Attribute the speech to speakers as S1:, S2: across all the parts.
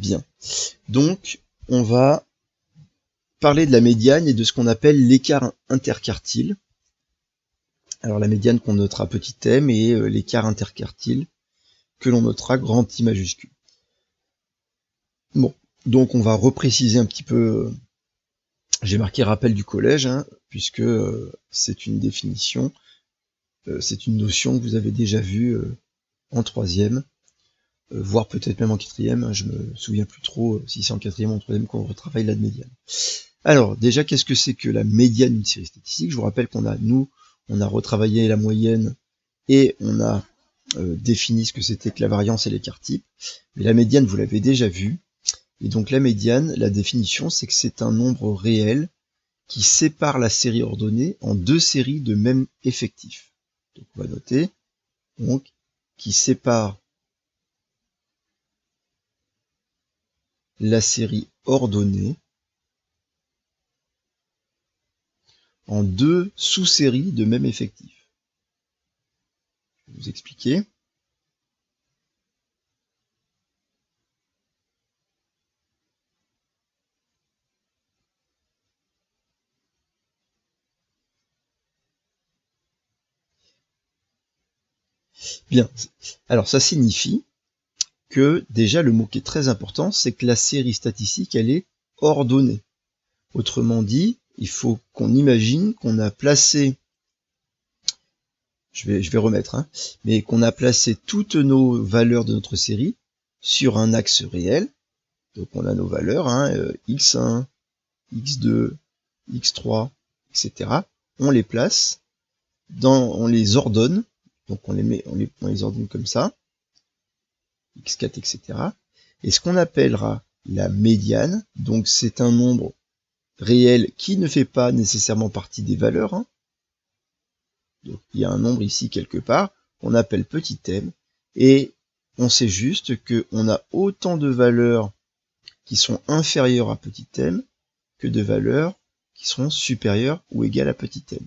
S1: Bien. Donc, on va parler de la médiane et de ce qu'on appelle l'écart interquartile. Alors la médiane qu'on notera petit m et l'écart interquartile que l'on notera grand I majuscule. Bon, donc on va repréciser un petit peu. J'ai marqué rappel du collège, puisque c'est une définition, c'est une notion que vous avez déjà vue en troisième, voire peut-être même en quatrième, je me souviens plus trop si c'est en quatrième ou en troisième qu'on retravaille la médiane. Alors, déjà, qu'est-ce que c'est que la médiane d'une série statistique? Je vous rappelle qu'on a, on a retravaillé la moyenne et on a défini ce que c'était que la variance et l'écart type. Mais la médiane, vous l'avez déjà vu. Et donc la médiane, la définition, c'est que c'est un nombre réel qui sépare la série ordonnée en deux séries de même effectif. Donc on va noter, donc, qui sépare la série ordonnée en deux sous-séries de même effectif. Je vais vous expliquer. Bien, alors ça signifie que déjà le mot qui est très important, c'est que la série statistique, elle est ordonnée. Autrement dit, il faut qu'on imagine qu'on a placé, je vais remettre, mais qu'on a placé toutes nos valeurs de notre série sur un axe réel. Donc on a nos valeurs, x1, x2, x3, etc. On les place, on les ordonne, donc on les ordonne comme ça, x4, etc. Et ce qu'on appellera la médiane, donc c'est un nombre réel qui ne fait pas nécessairement partie des valeurs. Donc il y a un nombre ici quelque part, qu'on appelle petit m, et on sait juste qu'on a autant de valeurs qui sont inférieures à petit m que de valeurs qui seront supérieures ou égales à petit m.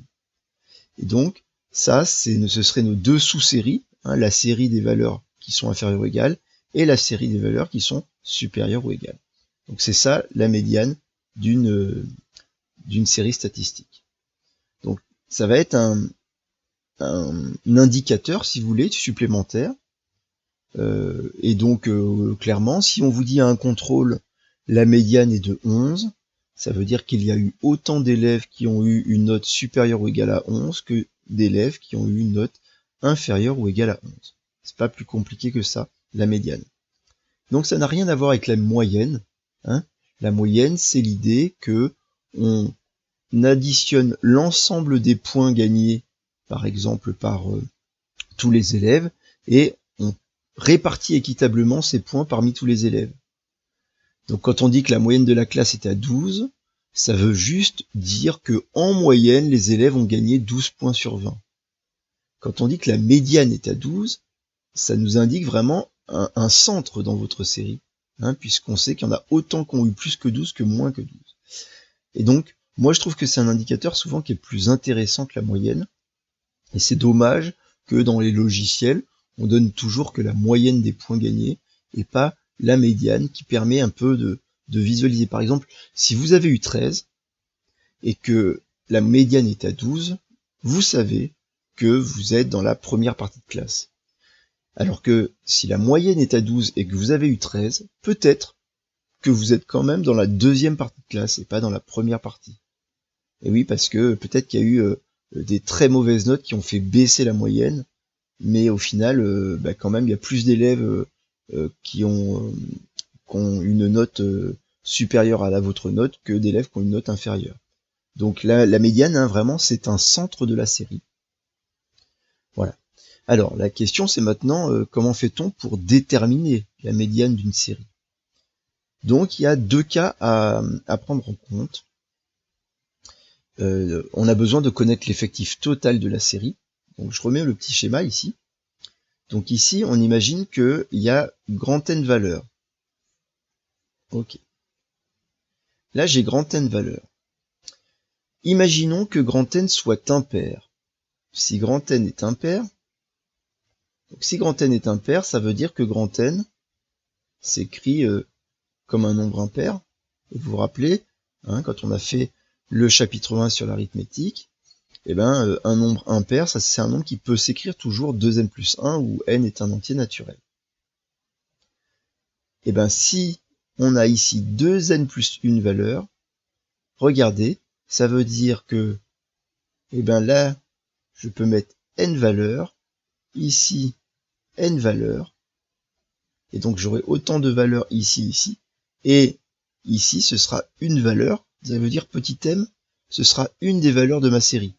S1: Et donc, ça, ce serait nos deux sous-séries, la série des valeurs qui sont inférieures ou égales, et la série des valeurs qui sont supérieures ou égales. Donc c'est ça la médiane d'une série statistique. Donc ça va être un indicateur, si vous voulez, supplémentaire. Et donc clairement, si on vous dit à un contrôle la médiane est de 11, ça veut dire qu'il y a eu autant d'élèves qui ont eu une note supérieure ou égale à 11 que d'élèves qui ont eu une note inférieure ou égale à 11. C'est pas plus compliqué que ça, la médiane. Donc ça n'a rien à voir avec la moyenne. La moyenne, c'est l'idée que on additionne l'ensemble des points gagnés, par exemple par tous les élèves, et on répartit équitablement ces points parmi tous les élèves. Donc quand on dit que la moyenne de la classe est à 12, ça veut juste dire que en moyenne, les élèves ont gagné 12 points sur 20. Quand on dit que la médiane est à 12, ça nous indique vraiment un centre dans votre série, puisqu'on sait qu'il y en a autant qui ont eu plus que 12 que moins que 12. Et donc, moi je trouve que c'est un indicateur souvent qui est plus intéressant que la moyenne, et c'est dommage que dans les logiciels, on donne toujours que la moyenne des points gagnés, et pas la médiane, qui permet un peu de visualiser. Par exemple, si vous avez eu 13, et que la médiane est à 12, vous savez que vous êtes dans la première partie de classe. Alors que si la moyenne est à 12 et que vous avez eu 13, peut-être que vous êtes quand même dans la deuxième partie de classe et pas dans la première partie. Et oui, parce que peut-être qu'il y a eu des très mauvaises notes qui ont fait baisser la moyenne, mais au final, quand même, il y a plus d'élèves qui ont une note supérieure à la vôtre note que d'élèves qui ont une note inférieure. Donc la médiane, vraiment, c'est un centre de la série. Voilà. Alors, la question, c'est maintenant, comment fait-on pour déterminer la médiane d'une série? Donc, il y a deux cas à prendre en compte. On a besoin de connaître l'effectif total de la série. Donc, je remets le petit schéma ici. Donc ici, on imagine qu'il y a grand N valeurs. Ok. Là, j'ai grand N valeurs. Imaginons que grand N soit impair. Si grand N est impair, donc si grand N est impair, ça veut dire que grand N s'écrit comme un nombre impair. Et vous vous rappelez, hein, quand on a fait le chapitre 1 sur l'arithmétique, eh ben, un nombre impair, ça c'est un nombre qui peut s'écrire toujours 2n plus 1 où n est un entier naturel. Et ben si on a ici 2n plus une valeur, regardez, ça veut dire que, eh ben là, je peux mettre n valeurs, ici n valeurs, et donc j'aurai autant de valeurs ici, et ici ce sera une valeur, ça veut dire petit m, ce sera une des valeurs de ma série.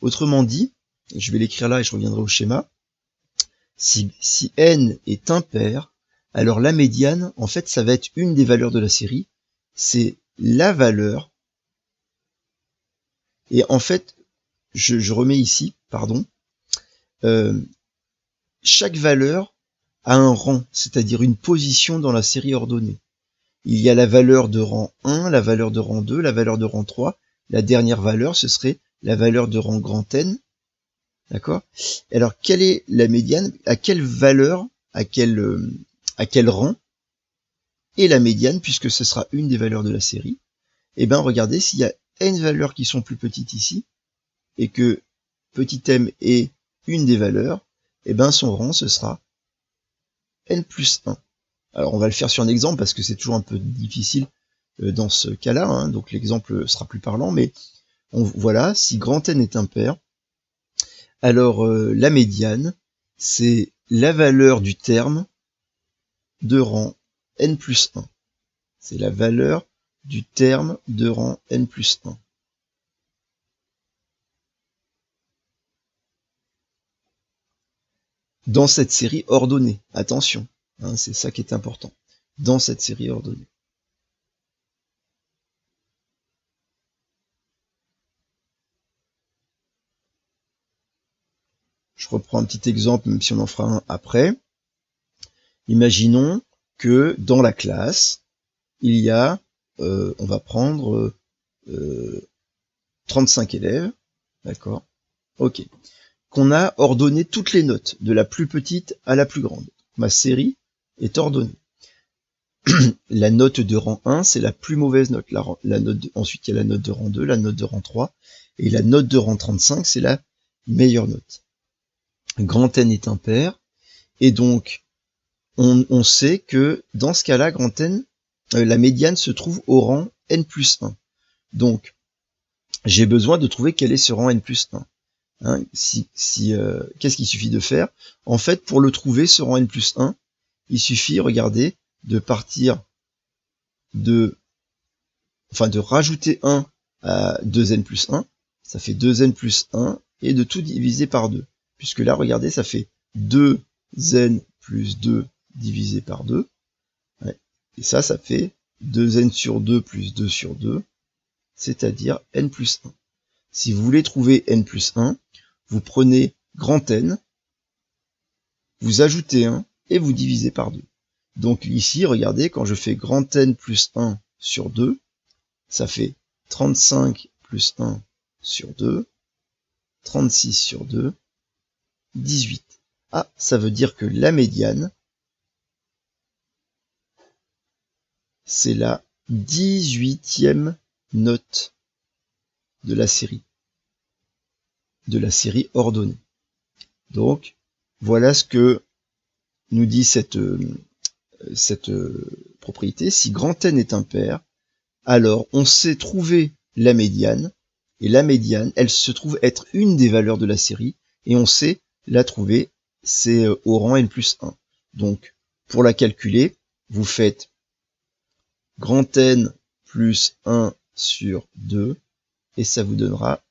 S1: Autrement dit, je vais l'écrire là et je reviendrai au schéma, si n est impair, alors la médiane, en fait, ça va être une des valeurs de la série, c'est la valeur, et en fait, je remets ici, pardon, chaque valeur a un rang, c'est-à-dire une position dans la série ordonnée. Il y a la valeur de rang 1, la valeur de rang 2, la valeur de rang 3, la dernière valeur, ce serait la valeur de rang grand N, d'accord? Alors, quelle est la médiane? À quelle valeur, à quel rang est la médiane, puisque ce sera une des valeurs de la série? Eh bien, regardez, s'il y a n valeurs qui sont plus petites ici, et que petit m est une des valeurs, eh bien, son rang, ce sera n plus 1. Alors, on va le faire sur un exemple, parce que c'est toujours un peu difficile dans ce cas-là, hein, donc l'exemple sera plus parlant, mais voilà, si grand N est impair, alors la médiane, c'est la valeur du terme de rang n plus 1. C'est la valeur du terme de rang n plus 1. Dans cette série ordonnée, attention, hein, c'est ça qui est important, dans cette série ordonnée. Je reprends un petit exemple, même si on en fera un après. Imaginons que dans la classe, il y a, on va prendre 35 élèves, d'accord? Ok. Qu'on a ordonné toutes les notes, de la plus petite à la plus grande. Ma série est ordonnée. La note de rang 1, c'est la plus mauvaise note. Ensuite, il y a la note de rang 2, la note de rang 3, et la note de rang 35, c'est la meilleure note. Grand N est impair, et donc, on sait que dans ce cas-là, grand N, la médiane se trouve au rang N plus 1. Donc, j'ai besoin de trouver quel est ce rang N plus 1. Hein, qu'est-ce qu'il suffit de faire? En fait, pour le trouver, ce rang N plus 1, il suffit, regardez, de partir de rajouter 1 à 2n plus 1, ça fait 2n plus 1, et de tout diviser par 2. Puisque là, regardez, ça fait 2n plus 2 divisé par 2. Ouais. Et ça fait 2n sur 2 plus 2 sur 2, c'est-à-dire n plus 1. Si vous voulez trouver n plus 1, vous prenez grand N, vous ajoutez 1 et vous divisez par 2. Donc ici, regardez, quand je fais grand N plus 1 sur 2, ça fait 35 plus 1 sur 2, 36 sur 2, 18. Ah, ça veut dire que la médiane, c'est la 18e note de la série ordonnée. Donc, voilà ce que nous dit cette propriété. Si grand N est impair, alors on sait trouver la médiane, et la médiane, elle se trouve être une des valeurs de la série, et on sait la trouver, c'est au rang n plus 1. Donc, pour la calculer, vous faites grand N plus 1 sur 2, et ça vous donnera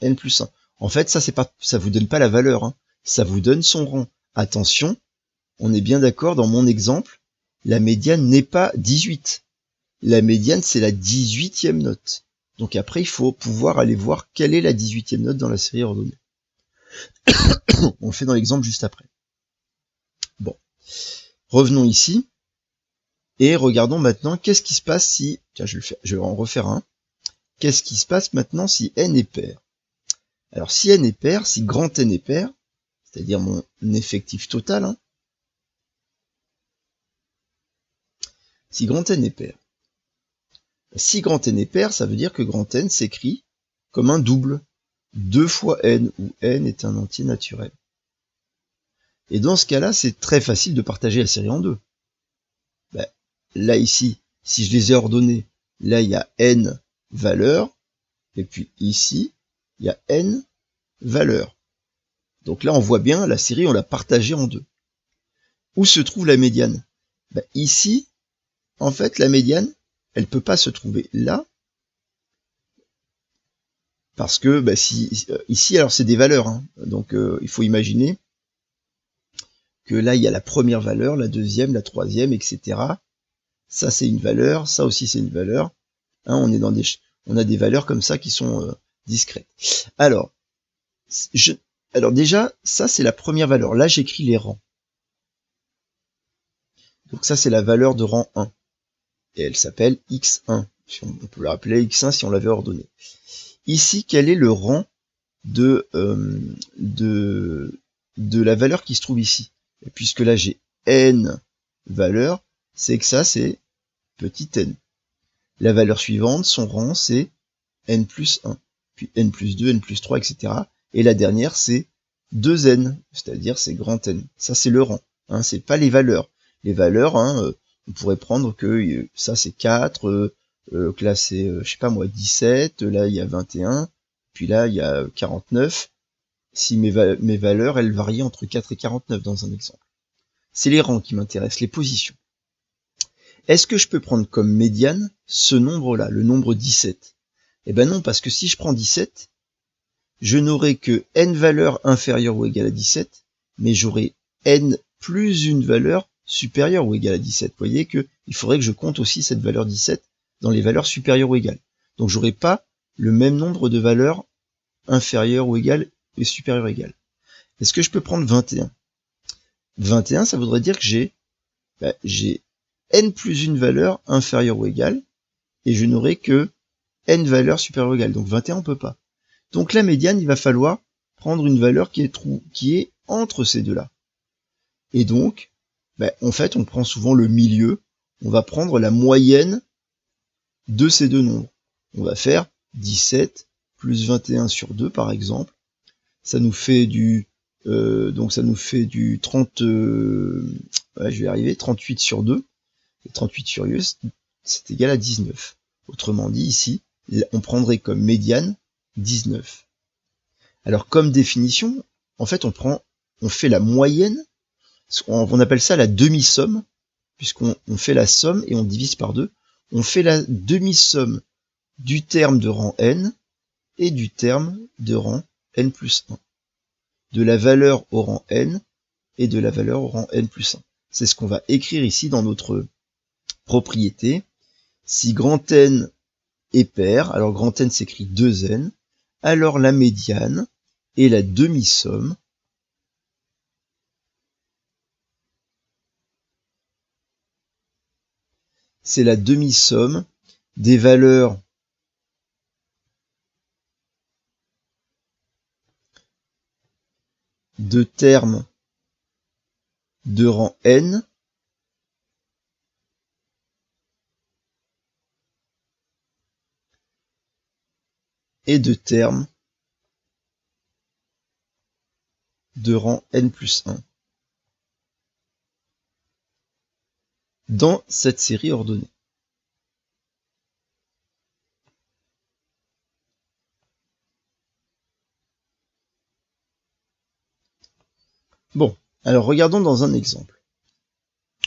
S1: n plus 1. En fait, ça vous donne pas la valeur, hein, ça vous donne son rang. Attention, on est bien d'accord, dans mon exemple, la médiane n'est pas 18. La médiane, c'est la 18e note. Donc après, il faut pouvoir aller voir quelle est la 18e note dans la série ordonnée. On le fait dans l'exemple juste après. Bon. Revenons ici. Et regardons maintenant qu'est-ce qui se passe si... Tiens, je vais en refaire un. Qu'est-ce qui se passe maintenant si n est pair? Alors si n est pair, si grand N est pair, c'est-à-dire mon effectif total, hein, si grand N est pair. Si grand N est pair, ça veut dire que grand N s'écrit comme un double. 2 fois N, où N est un entier naturel. Et dans ce cas-là, c'est très facile de partager la série en deux. Ben, là, ici, si je les ai ordonnés, là, il y a N valeurs, et puis ici, il y a N valeurs. Donc là, on voit bien, la série, on l'a partagée en deux. Où se trouve la médiane? Ben, ici, en fait, la médiane, elle peut pas se trouver là, parce que ben, ici, alors c'est des valeurs, hein, donc il faut imaginer que là, il y a la première valeur, la deuxième, la troisième, etc. Ça, c'est une valeur, ça aussi, c'est une valeur. Hein, on a des valeurs comme ça qui sont discrètes. Alors déjà, ça, c'est la première valeur. Là, j'écris les rangs. Donc ça, c'est la valeur de rang 1. Et elle s'appelle x1. On peut l'appeler x1 si on l'avait ordonné. Ici, quel est le rang de la valeur qui se trouve ici? Et puisque là, j'ai n valeurs, c'est que ça, c'est petit n. La valeur suivante, son rang, c'est n plus 1. Puis n plus 2, n plus 3, etc. Et la dernière, c'est 2n, c'est-à-dire c'est grand N. Ça, c'est le rang. Hein, c'est pas les valeurs. Les valeurs, hein, on pourrait prendre que ça, c'est 4, que là, c'est, je sais pas moi, 17, là, il y a 21, puis là, il y a 49. Si mes valeurs, elles varient entre 4 et 49 dans un exemple. C'est les rangs qui m'intéressent, les positions. Est-ce que je peux prendre comme médiane ce nombre-là, le nombre 17? Eh ben non, parce que si je prends 17, je n'aurai que n valeurs inférieures ou égales à 17, mais j'aurai n plus une valeur supérieure ou égale à 17. Vous voyez que il faudrait que je compte aussi cette valeur 17 dans les valeurs supérieures ou égales. Donc j'aurai pas le même nombre de valeurs inférieures ou égales et supérieures ou égales. Est-ce que je peux prendre 21? 21, ça voudrait dire que j'ai n plus une valeur inférieure ou égale, et je n'aurai que n valeurs supérieures ou égales. Donc 21, on peut pas. Donc la médiane, il va falloir prendre une valeur qui est entre ces deux-là. Et donc, en fait, on prend souvent le milieu. On va prendre la moyenne de ces deux nombres. On va faire 17 plus 21 sur 2, par exemple. Ça nous fait du 30, je vais arriver, 38 sur 2. Et 38 sur 2, c'est égal à 19. Autrement dit, ici, on prendrait comme médiane 19. Alors, comme définition, en fait, on fait la moyenne, on appelle ça la demi-somme, puisqu'on fait la somme et on divise par 2. On fait la demi-somme du terme de rang n et du terme de rang n plus 1. De la valeur au rang n et de la valeur au rang n plus 1. C'est ce qu'on va écrire ici dans notre propriété. Si grand N est pair, alors grand N s'écrit 2n, alors la médiane et la demi-somme c'est la demi-somme des valeurs de termes de rang n et de termes de rang n plus 1 dans cette série ordonnée. Bon, alors regardons dans un exemple.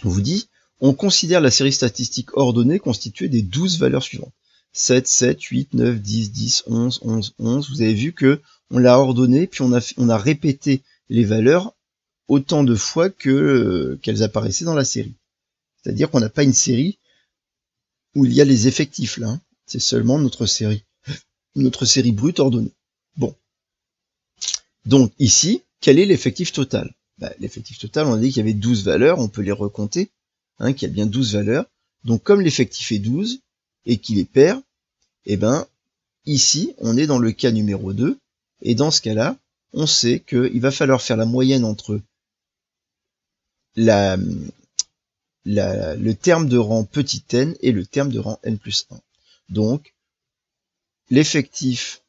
S1: On vous dit, on considère la série statistique ordonnée constituée des 12 valeurs suivantes. 7, 7, 8, 9, 10, 10, 11, 11, 11. Vous avez vu que on l'a ordonné, puis on a répété les valeurs autant de fois qu'elles apparaissaient dans la série. C'est-à-dire qu'on n'a pas une série où il y a les effectifs là. Hein. C'est seulement notre série brute ordonnée. Bon. Donc ici, quel est l'effectif total? L'effectif total, on a dit qu'il y avait 12 valeurs, on peut les recompter, hein, qu'il y a bien 12 valeurs. Donc comme l'effectif est 12 et qu'il est pair, ici, on est dans le cas numéro 2, et dans ce cas-là, on sait qu'il va falloir faire la moyenne entre le terme de rang petit n et le terme de rang n plus 1. Donc, l'effectif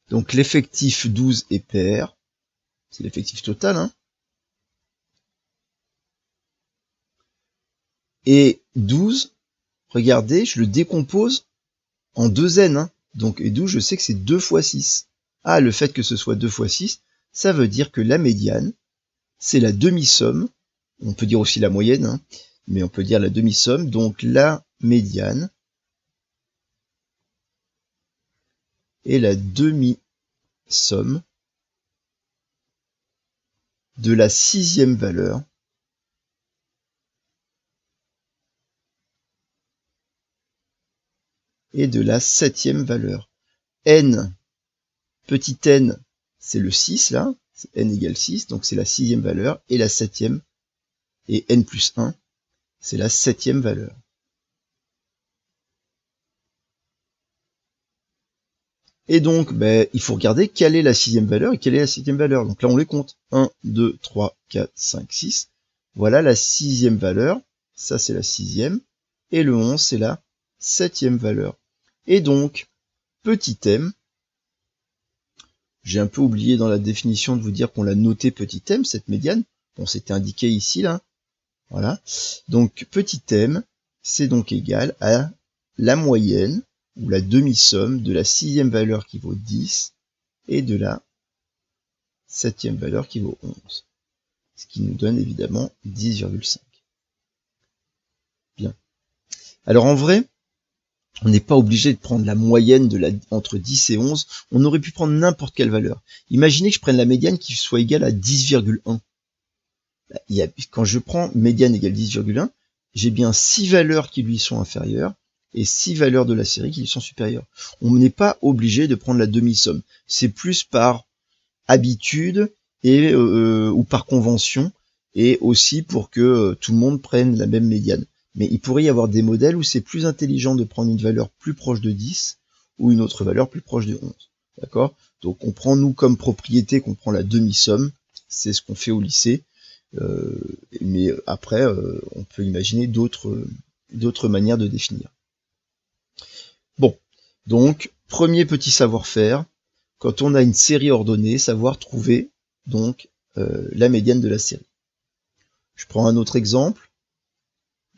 S1: 12 est pair, c'est l'effectif total, hein. Et 12, regardez, je le décompose en 2n, hein. Donc, et 12, je sais que c'est 2 fois 6. Ah, le fait que ce soit 2 fois 6, ça veut dire que la médiane, c'est la demi-somme. On peut dire aussi la moyenne, hein, mais on peut dire la demi-somme. Donc, la médiane est la demi-somme de la 6e valeur et de la 7e valeur. N, petit n, c'est le 6 là, n égale 6, donc c'est la 6e valeur, et la 7e, et n plus 1, c'est la 7e valeur. Et donc, il faut regarder quelle est la 6e valeur et quelle est la 7e valeur. Donc là, on les compte. 1, 2, 3, 4, 5, 6. Voilà la 6e valeur. Ça, c'est la 6e. Et le 11, c'est la 7e valeur. Et donc, petit m, j'ai un peu oublié dans la définition de vous dire qu'on l'a noté petit m, cette médiane. Bon, c'était indiqué ici, là. Voilà. Donc, petit m, c'est donc égal à la moyenne, ou la demi-somme de la 6e valeur qui vaut 10 et de la 7e valeur qui vaut 11. Ce qui nous donne évidemment 10,5. Bien. Alors en vrai, on n'est pas obligé de prendre la moyenne entre 10 et 11. On aurait pu prendre n'importe quelle valeur. Imaginez que je prenne la médiane qui soit égale à 10,1. Quand je prends médiane égale 10,1, j'ai bien 6 valeurs qui lui sont inférieures et 6 valeurs de la série qui lui sont supérieures. On n'est pas obligé de prendre la demi-somme. C'est plus par habitude et ou par convention, et aussi pour que tout le monde prenne la même médiane. Mais il pourrait y avoir des modèles où c'est plus intelligent de prendre une valeur plus proche de 10 ou une autre valeur plus proche de 11. D'accord? Donc on prend, nous, comme propriété, qu'on prend la demi-somme. C'est ce qu'on fait au lycée. Mais après, on peut imaginer d'autres manières de définir. Bon, donc, premier petit savoir-faire, quand on a une série ordonnée, savoir trouver donc la médiane de la série. Je prends un autre exemple,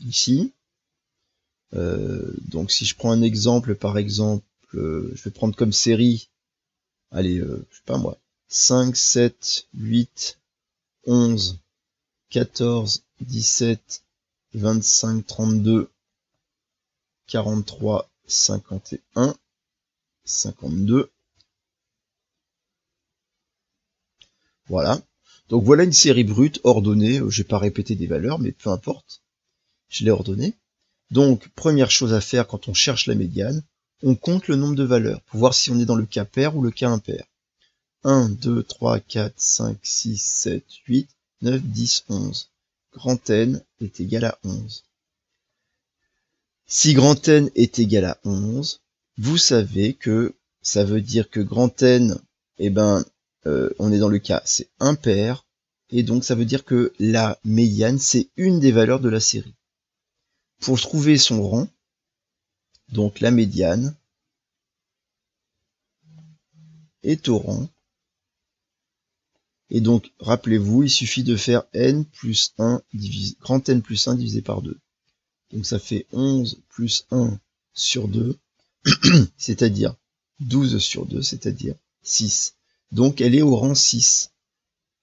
S1: ici. Donc si je prends un exemple, par exemple, je vais prendre comme série, allez, je sais pas moi, 5, 7, 8, 11, 14, 17, 25, 32, 43, 51, 52. Voilà. Donc voilà une série brute ordonnée. Je vais pas répéter des valeurs, mais peu importe. Je l'ai ordonnée. Donc, première chose à faire quand on cherche la médiane, on compte le nombre de valeurs pour voir si on est dans le cas pair ou le cas impair. 1, 2, 3, 4, 5, 6, 7, 8, 9, 10, 11. Grand N est égal à 11. Si grand N est égal à 11, vous savez que ça veut dire que grand N, on est dans le cas, c'est impair, et donc ça veut dire que la médiane, c'est une des valeurs de la série. Pour trouver son rang, donc la médiane est au rang. Et donc, rappelez-vous, il suffit de faire n plus 1 grand N plus 1 divisé par 2. Donc ça fait 11 plus 1 sur 2, c'est-à-dire 12 sur 2, c'est-à-dire 6. Donc elle est au rang 6.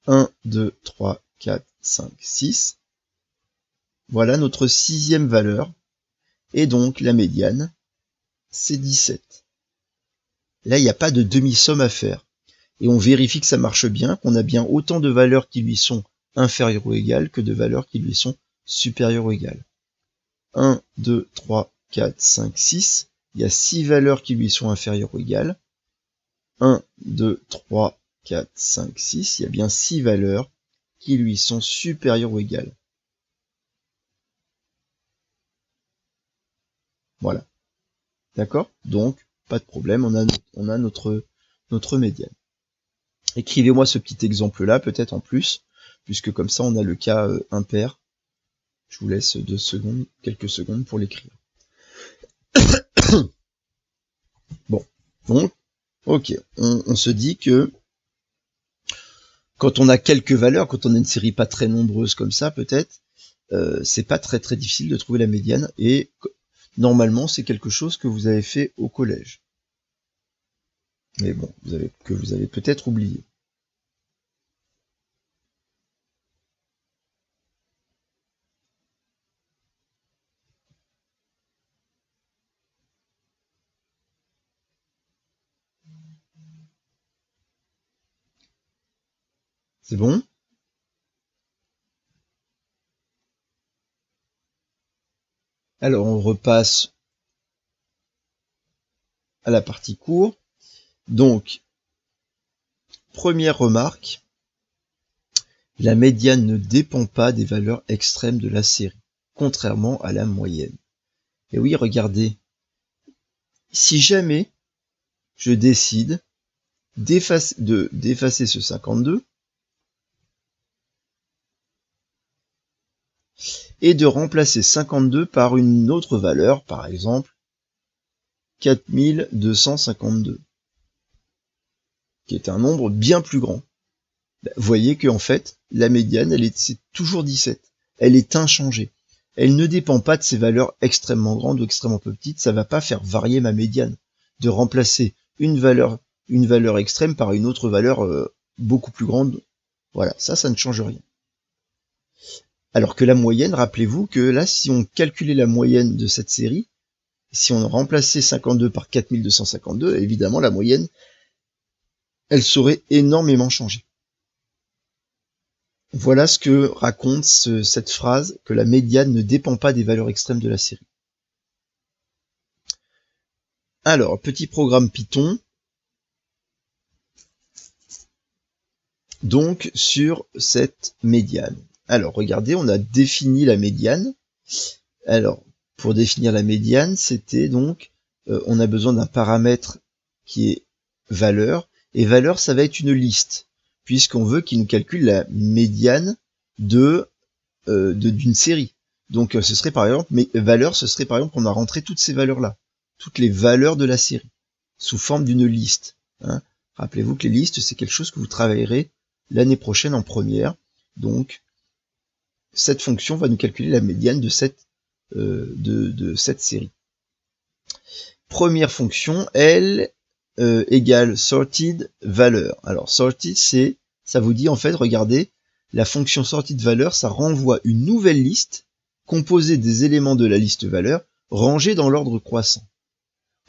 S1: 1, 2, 3, 4, 5, 6. Voilà notre 6e valeur. Et donc la médiane, c'est 17. Là, il n'y a pas de demi-somme à faire. Et on vérifie que ça marche bien, qu'on a bien autant de valeurs qui lui sont inférieures ou égales que de valeurs qui lui sont supérieures ou égales. 1, 2, 3, 4, 5, 6. Il y a 6 valeurs qui lui sont inférieures ou égales. 1, 2, 3, 4, 5, 6. Il y a bien 6 valeurs qui lui sont supérieures ou égales. Voilà. D'accord? Donc, pas de problème, on a notre médiane. Écrivez-moi ce petit exemple-là, peut-être en plus. puisque comme ça on a le cas impair. Je vous laisse quelques secondes pour l'écrire. Bon, donc, ok, on se dit que quand on a quelques valeurs, quand on a une série pas très nombreuse comme ça, peut-être, c'est pas très très difficile de trouver la médiane, et normalement c'est quelque chose que vous avez fait au collège. Mais bon, que vous avez peut-être oublié. C'est bon? Alors on repasse à la partie cours. Donc, première remarque, la médiane ne dépend pas des valeurs extrêmes de la série, contrairement à la moyenne. Et oui, regardez, si jamais je décide d'effacer ce 52 et de remplacer 52 par une autre valeur, par exemple 4252, qui est un nombre bien plus grand. Vous voyez que en fait, la médiane, c'est toujours 17. Elle est inchangée. Elle ne dépend pas de ces valeurs extrêmement grandes ou extrêmement petites. Ça va pas faire varier ma médiane. De remplacer une valeur extrême par une autre valeur beaucoup plus grande. Voilà, ça ne change rien. Alors que la moyenne, rappelez-vous que là, si on calculait la moyenne de cette série, si on remplaçait 52 par 4252, évidemment, la moyenne, elle saurait énormément changer. Voilà ce que raconte cette phrase, que la médiane ne dépend pas des valeurs extrêmes de la série. Alors, petit programme Python. Donc, sur cette médiane. Alors, regardez, on a défini la médiane. Alors, pour définir la médiane, c'était donc, on a besoin d'un paramètre qui est valeur. Et valeur, ça va être une liste, puisqu'on veut qu'il nous calcule la médiane d'une série. Donc, ce serait par exemple, valeur, ce serait par exemple, on a rentré toutes ces valeurs-là, toutes les valeurs de la série, sous forme d'une liste. Hein. Rappelez-vous que les listes, c'est quelque chose que vous travaillerez l'année prochaine en première. Donc, cette fonction va nous calculer la médiane de cette série. Première fonction, elle égale sorted valeur. Alors, sorted, ça vous dit en fait, regardez, la fonction sorted valeur, ça renvoie une nouvelle liste composée des éléments de la liste valeur rangés dans l'ordre croissant.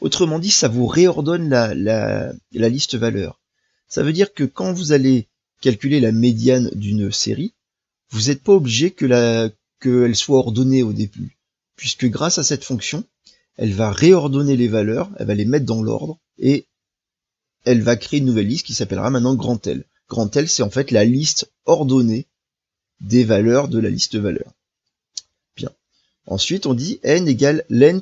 S1: Autrement dit, ça vous réordonne la liste valeur. Ça veut dire que quand vous allez calculer la médiane d'une série, vous n'êtes pas obligé qu'elle soit ordonnée au début, puisque grâce à cette fonction, elle va réordonner les valeurs, elle va les mettre dans l'ordre, et elle va créer une nouvelle liste qui s'appellera maintenant grand L. Grand L, c'est en fait la liste ordonnée des valeurs de la liste valeur. Bien. Ensuite, on dit n égale len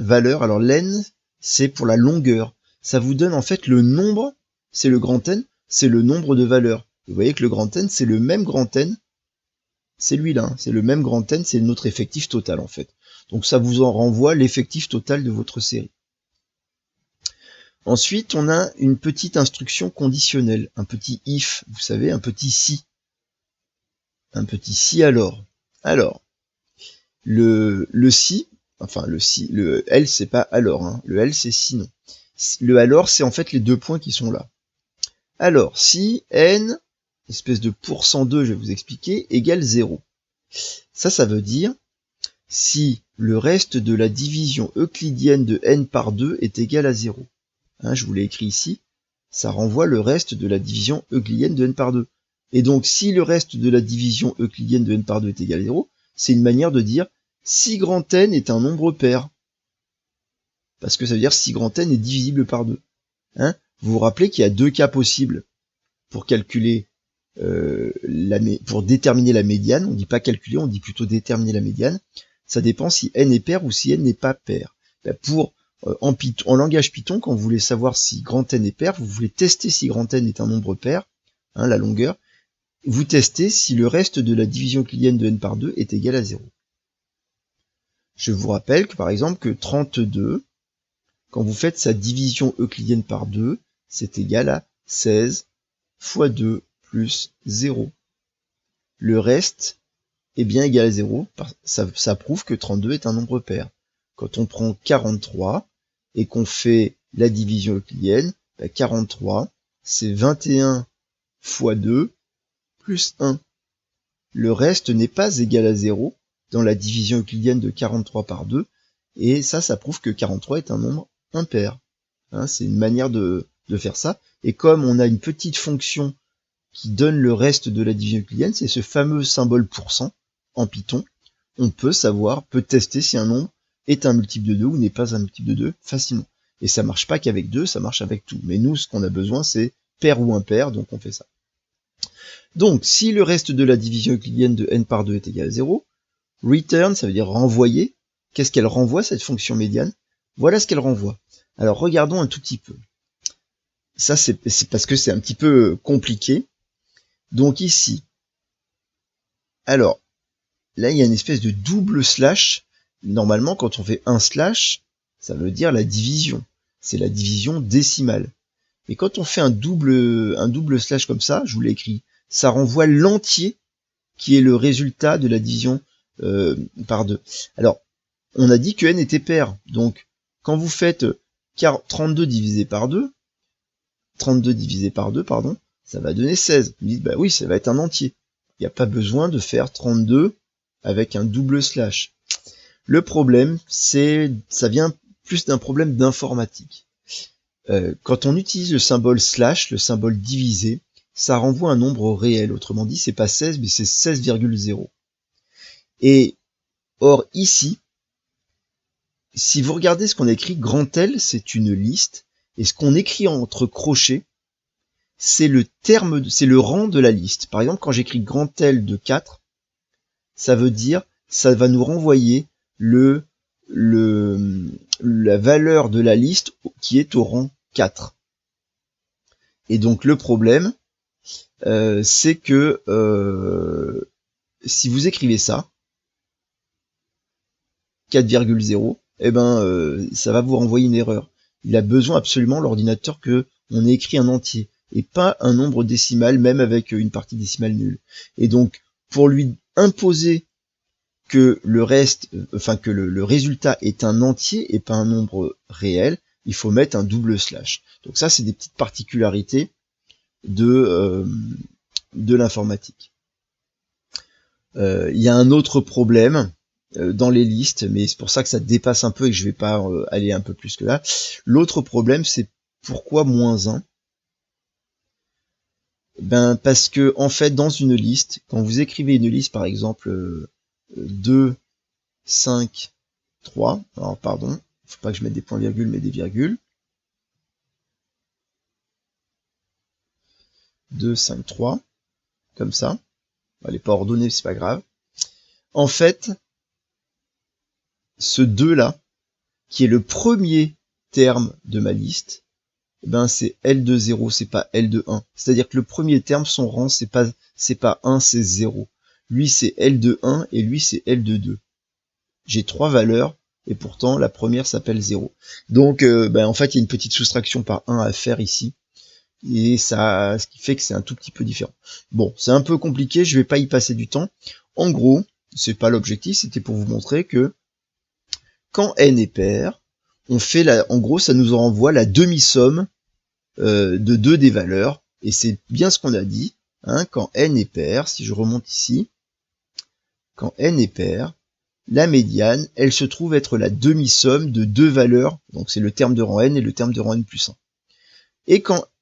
S1: valeur. Alors len, c'est pour la longueur. Ça vous donne en fait le nombre, c'est le grand N, c'est le nombre de valeurs. Vous voyez que le grand N, c'est le même grand N, c'est lui-là, hein, c'est le même grand N, c'est notre effectif total en fait. Donc ça vous en renvoie l'effectif total de votre série. Ensuite, on a une petite instruction conditionnelle, un petit if, vous savez, un petit si. Un petit si alors. Alors, le si, enfin le L c'est pas alors, hein, le L c'est sinon. Le alors c'est en fait les deux points qui sont là. Alors, si n, espèce de %2, je vais vous expliquer, égale 0. Ça veut dire si le reste de la division euclidienne de n par 2 est égal à 0. Hein, je vous l'ai écrit ici, ça renvoie le reste de la division euclidienne de n par 2. Et donc, si le reste de la division euclidienne de n par 2 est égal à 0, c'est une manière de dire si grand n est un nombre pair. Parce que ça veut dire si grand n est divisible par 2. Hein, vous vous rappelez qu'il y a deux cas possibles pour calculer, pour déterminer la médiane. On ne dit pas calculer, on dit plutôt déterminer la médiane. Ça dépend si n est pair ou si n n'est pas pair. En langage Python, quand vous voulez savoir si grand N est pair, vous voulez tester si grand N est un nombre pair, hein, la longueur, vous testez si le reste de la division euclidienne de n par 2 est égal à 0. Je vous rappelle que par exemple que 32, quand vous faites sa division euclidienne par 2, c'est égal à 16 fois 2 plus 0. Le reste est bien égal à 0, ça prouve que 32 est un nombre pair. Quand on prend 43 et qu'on fait la division euclidienne, 43, c'est 21 fois 2 plus 1. Le reste n'est pas égal à 0 dans la division euclidienne de 43 par 2, et ça prouve que 43 est un nombre impair. Hein, c'est une manière de faire ça, et comme on a une petite fonction qui donne le reste de la division euclidienne, c'est ce fameux symbole pourcent en Python, on peut tester si un nombre est un multiple de 2 ou n'est pas un multiple de 2 facilement. Et ça marche pas qu'avec 2, ça marche avec tout. Mais nous, ce qu'on a besoin, c'est pair ou impair, donc on fait ça. Donc, si le reste de la division euclidienne de n par 2 est égal à 0, return, ça veut dire renvoyer. Qu'est-ce qu'elle renvoie, cette fonction médiane? Voilà ce qu'elle renvoie. Alors, regardons un tout petit peu. Ça, c'est parce que c'est un petit peu compliqué. Donc ici, alors, là, il y a une espèce de double slash. Normalement, quand on fait un slash, ça veut dire la division. C'est la division décimale. Et quand on fait un double slash comme ça, je vous l'ai écrit, ça renvoie l'entier qui est le résultat de la division par 2. Alors, on a dit que n était pair. Donc, quand vous faites 32 divisé par 2, ça va donner 16. Vous dites, bah oui, ça va être un entier. Il n'y a pas besoin de faire 32 avec un double slash. Le problème, ça vient plus d'un problème d'informatique. Quand on utilise le symbole slash, le symbole divisé, ça renvoie un nombre réel. Autrement dit, c'est pas 16, mais c'est 16,0. Et or ici, si vous regardez ce qu'on a écrit, grand L, c'est une liste, et ce qu'on écrit entre crochets, c'est le rang de la liste. Par exemple, quand j'écris grand L de 4, ça veut dire, ça va nous renvoyer la valeur de la liste qui est au rang 4. Et donc le problème, c'est que si vous écrivez ça, 4,0, eh ben ça va vous renvoyer une erreur. Il a besoin absolument, l'ordinateur, que on ait écrit un entier et pas un nombre décimal, même avec une partie décimale nulle. Et donc, pour lui imposer que le résultat est un entier et pas un nombre réel, il faut mettre un double slash. Donc ça, c'est des petites particularités de l'informatique. Il y a un autre problème dans les listes, mais c'est pour ça que ça dépasse un peu et que je vais pas aller un peu plus que là. L'autre problème, c'est pourquoi -1? Ben parce que en fait, dans une liste, quand vous écrivez une liste, par exemple 2, 5, 3, alors pardon, faut pas que je mette des points-virgules, mais des virgules. 2, 5, 3, comme ça. Elle n'est pas ordonnée, c'est pas grave. En fait, ce 2 là, qui est le premier terme de ma liste, ben c'est L de 0, c'est pas L de 1. C'est-à-dire que le premier terme, son rang, c'est pas 1, c'est 0. Lui, c'est L de 1 et lui, c'est L de 2. J'ai 3 valeurs et pourtant la première s'appelle 0. Donc, en fait, il y a une petite soustraction par 1 à faire ici. Et ça, ce qui fait que c'est un tout petit peu différent. Bon, c'est un peu compliqué, je vais pas y passer du temps. En gros, c'est pas l'objectif, c'était pour vous montrer que quand n est pair, on fait en gros, ça nous renvoie la demi-somme de deux des valeurs, et c'est bien ce qu'on a dit, hein, quand n est pair, si je remonte ici, quand n est pair, la médiane, elle se trouve être la demi-somme de deux valeurs, donc c'est le terme de rang n et le terme de rang n plus 1.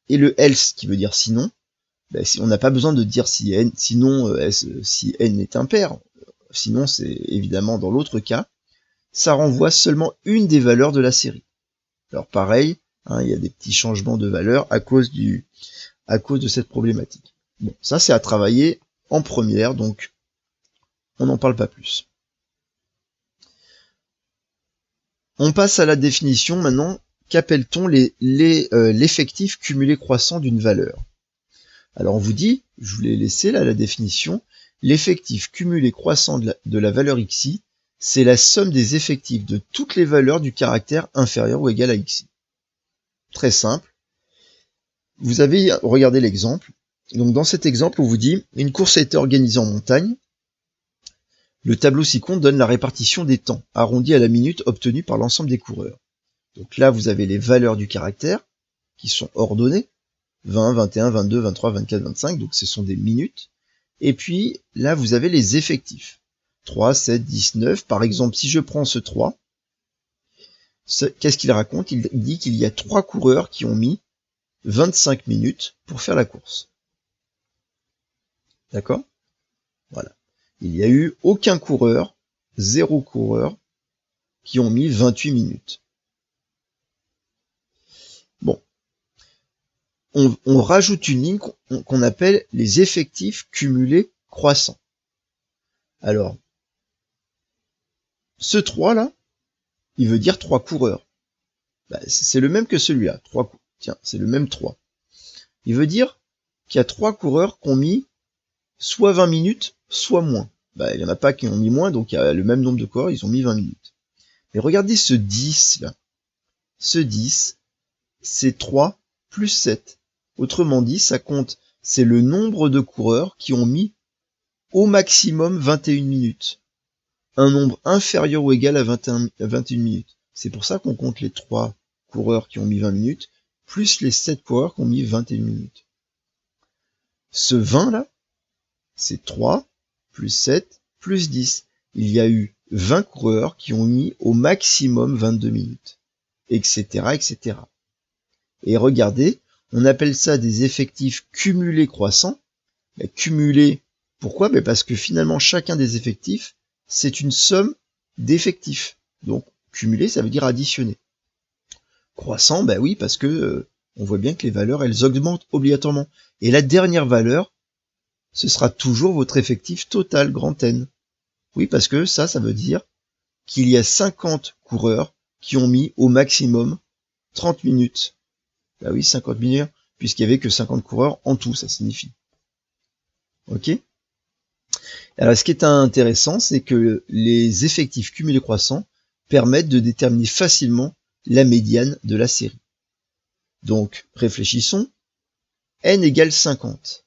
S1: Et le else, qui veut dire sinon, on n'a pas besoin de dire si n, si n est impair, sinon c'est évidemment dans l'autre cas, ça renvoie seulement une des valeurs de la série. Alors pareil, hein, il y a des petits changements de valeur à cause de cette problématique. Bon, ça c'est à travailler en première, donc on n'en parle pas plus. On passe à la définition maintenant. Qu'appelle-t-on l'effectif cumulé croissant d'une valeur? Alors on vous dit je vous l'ai laissé là, la définition. L'effectif cumulé croissant de la valeur xi, c'est la somme des effectifs de toutes les valeurs du caractère inférieur ou égal à xi. Très simple. Vous avez regardé l'exemple. Donc dans cet exemple, on vous dit une course a été organisée en montagne. Le tableau ci-contre donne la répartition des temps, arrondi à la minute, obtenue par l'ensemble des coureurs. Donc là, vous avez les valeurs du caractère, qui sont ordonnées. 20, 21, 22, 23, 24, 25, donc ce sont des minutes. Et puis là, vous avez les effectifs. 3, 7, 19. Par exemple, si je prends ce 3, qu'est-ce qu'il raconte? Il dit qu'il y a 3 coureurs qui ont mis 25 minutes pour faire la course. D'accord? Voilà. Il n'y a eu aucun coureur, 0 coureur, qui ont mis 28 minutes. Bon. On rajoute une ligne qu'on appelle les effectifs cumulés croissants. Alors, ce 3 là, il veut dire 3 coureurs. Bah, c'est le même que celui-là. Tiens, c'est le même 3. Il veut dire qu'il y a 3 coureurs qui ont mis soit 20 minutes, soit moins. Bah, il n'y en a pas qui ont mis moins, donc il y a le même nombre de coureurs, ils ont mis 20 minutes. Mais regardez ce 10 là. Ce 10, c'est 3 plus 7. Autrement dit, ça compte, c'est le nombre de coureurs qui ont mis au maximum 21 minutes. Un nombre inférieur ou égal à 21 minutes. C'est pour ça qu'on compte les 3 coureurs qui ont mis 20 minutes, plus les 7 coureurs qui ont mis 21 minutes. Ce 20 là, c'est 3 plus 7 plus 10. Il y a eu 20 coureurs qui ont mis au maximum 22 minutes, etc., etc. Et regardez, on appelle ça des effectifs cumulés croissants. Mais cumulés, pourquoi? Parce que finalement, chacun des effectifs, c'est une somme d'effectifs. Donc, cumulé, ça veut dire additionner. Croissant, oui, parce que on voit bien que les valeurs, elles augmentent obligatoirement. Et la dernière valeur, ce sera toujours votre effectif total, grand N. Oui, parce que ça veut dire qu'il y a 50 coureurs qui ont mis au maximum 30 minutes. Bah oui, 50 minutes, puisqu'il y avait que 50 coureurs en tout, ça signifie. Ok? Alors, ce qui est intéressant, c'est que les effectifs cumulés croissants permettent de déterminer facilement la médiane de la série. Donc, réfléchissons. N égale 50.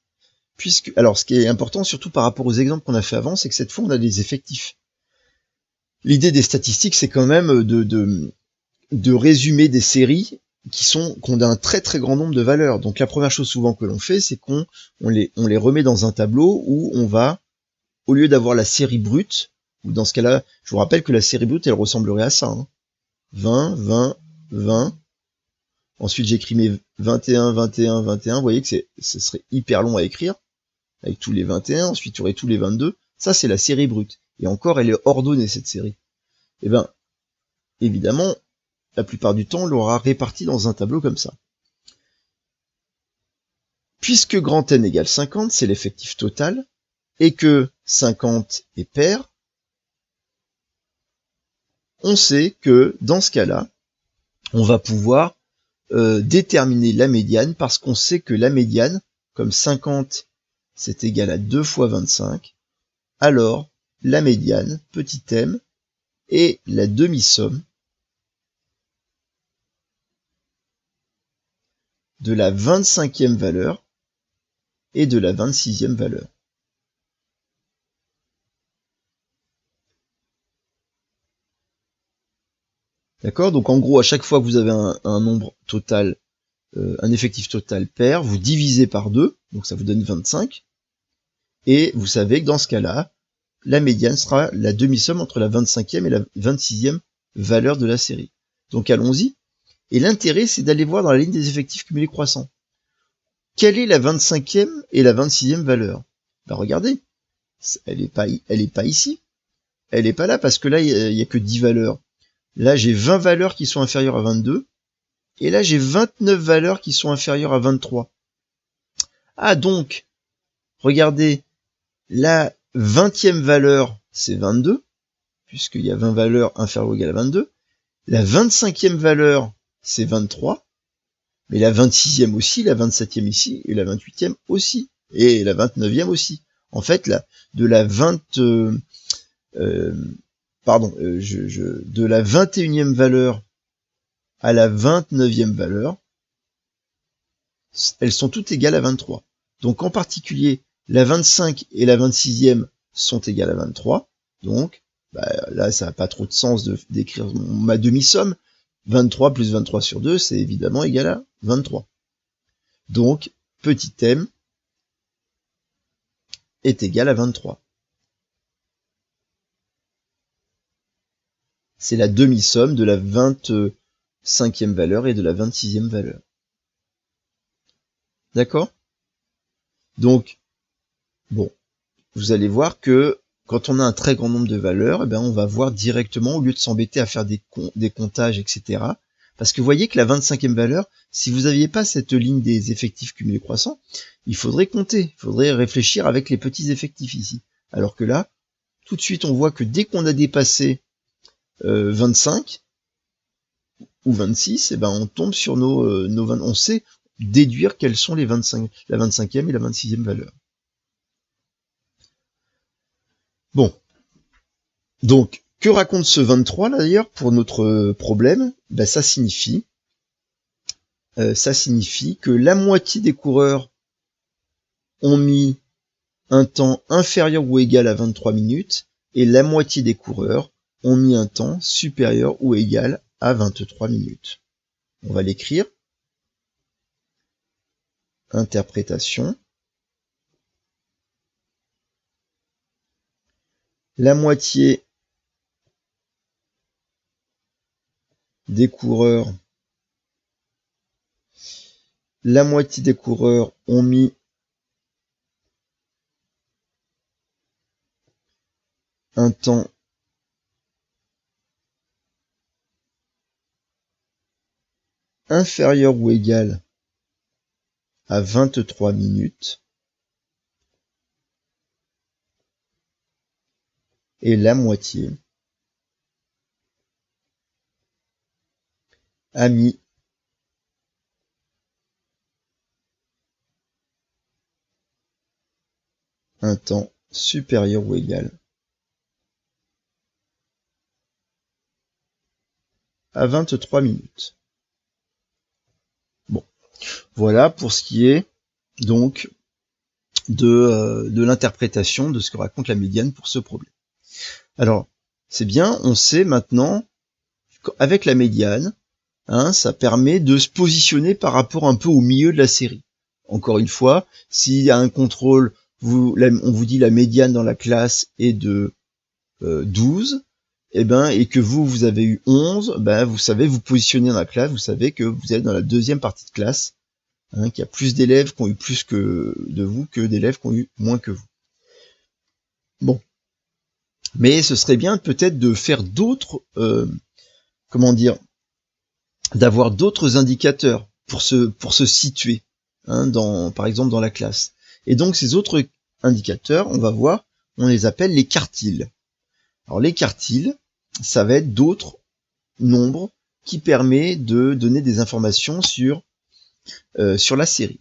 S1: Alors, ce qui est important, surtout par rapport aux exemples qu'on a fait avant, c'est que cette fois, on a des effectifs. L'idée des statistiques, c'est quand même de résumer des séries qui ont un très très grand nombre de valeurs. Donc la première chose souvent que l'on fait, c'est qu'on les remet dans un tableau où on va, au lieu d'avoir la série brute, ou dans ce cas-là, je vous rappelle que la série brute, elle ressemblerait à ça. Hein. 20, 20, 20. Ensuite, j'écris mes 21, 21, 21. Vous voyez que ce serait hyper long à écrire, avec tous les 21. Ensuite, il y aurait tous les 22. Ça, c'est la série brute. Et encore, elle est ordonnée, cette série. Eh ben, évidemment, la plupart du temps, on l'aura réparti dans un tableau comme ça. Puisque grand N égale 50, c'est l'effectif total, et que 50 est pair, on sait que, dans ce cas-là, on va pouvoir déterminer la médiane, parce qu'on sait que la médiane, comme 50, c'est égal à 2 fois 25, alors la médiane, petit m, est la demi-somme de la 25e valeur et de la 26e valeur. D'accord? Donc en gros, à chaque fois que vous avez un nombre total, un effectif total pair, vous divisez par 2, donc ça vous donne 25, et vous savez que dans ce cas-là, la médiane sera la demi-somme entre la 25e et la 26e valeur de la série. Donc allons-y. Et l'intérêt, c'est d'aller voir dans la ligne des effectifs cumulés croissants. Quelle est la 25e et la 26e valeur? Regardez, elle est pas ici. Elle est pas là, parce que là, il y a que 10 valeurs. Là, j'ai 20 valeurs qui sont inférieures à 22. Et là, j'ai 29 valeurs qui sont inférieures à 23. Ah, donc, regardez, la 20e valeur, c'est 22, puisqu'il y a 20 valeurs inférieures ou égales à 22. La 25e valeur, c'est 23. Mais la 26e aussi, la 27e ici, et la 28e aussi. Et la 29e aussi. En fait, de la 21e valeur à la 29e valeur, elles sont toutes égales à 23. Donc en particulier, la 25 et la 26e sont égales à 23. Donc là, ça n'a pas trop de sens d'écrire ma demi-somme. 23 plus 23 sur 2, c'est évidemment égal à 23. Donc, petit m est égal à 23. C'est la demi-somme de la 25e valeur et de la 26e valeur. D'accord? Donc, bon, vous allez voir que quand on a un très grand nombre de valeurs, on va voir directement, au lieu de s'embêter à faire des comptages, etc. Parce que vous voyez que la 25e valeur, si vous n'aviez pas cette ligne des effectifs cumulés croissants, il faudrait compter, il faudrait réfléchir avec les petits effectifs ici. Alors que là, tout de suite, on voit que dès qu'on a dépassé 25 ou 26, on tombe sur nos 20, on sait déduire quelles sont les 25, la 25e et la 26e valeur. Bon. Donc, que raconte ce 23 là d'ailleurs pour notre problème? Ça signifie que la moitié des coureurs ont mis un temps inférieur ou égal à 23 minutes et la moitié des coureurs ont mis un temps supérieur ou égal à 23 minutes. On va l'écrire. Interprétation. La moitié des coureurs ont mis un temps inférieur ou égal à 23 minutes et la moitié a mis un temps supérieur ou égal à 23 minutes. Bon, voilà pour ce qui est donc de l'interprétation de ce que raconte la médiane pour ce problème. Alors, c'est bien, on sait maintenant, avec la médiane, ça permet de se positionner par rapport un peu au milieu de la série. Encore une fois, s'il y a un contrôle, on vous dit la médiane dans la classe est de 12, et que vous avez eu 11, vous savez vous positionner dans la classe, vous savez que vous êtes dans la deuxième partie de classe, qu'il y a plus d'élèves qui ont eu plus que de vous que d'élèves qui ont eu moins que vous. Bon. Mais ce serait bien peut-être de faire d'autres, d'avoir d'autres indicateurs pour se situer, par exemple dans la classe. Et donc ces autres indicateurs, on va voir, on les appelle les quartiles. Alors les quartiles, ça va être d'autres nombres qui permettent de donner des informations sur la série.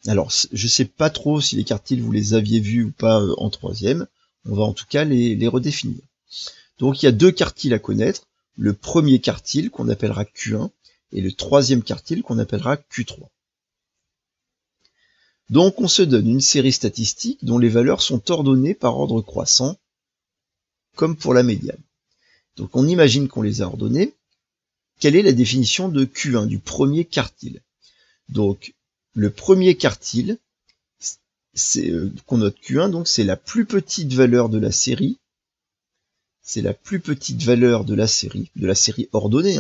S1: Alors je sais pas trop si les quartiles vous les aviez vus ou pas en troisième, on va en tout cas les redéfinir. Donc il y a deux quartiles à connaître, le premier quartile qu'on appellera Q1 et le troisième quartile qu'on appellera Q3. Donc on se donne une série statistique dont les valeurs sont ordonnées par ordre croissant, comme pour la médiane. Donc on imagine qu'on les a ordonnées. Quelle est la définition de Q1, du premier quartile? Donc le premier quartile, qu'on note Q1, donc c'est la plus petite valeur de la série. C'est la plus petite valeur de la série ordonnée.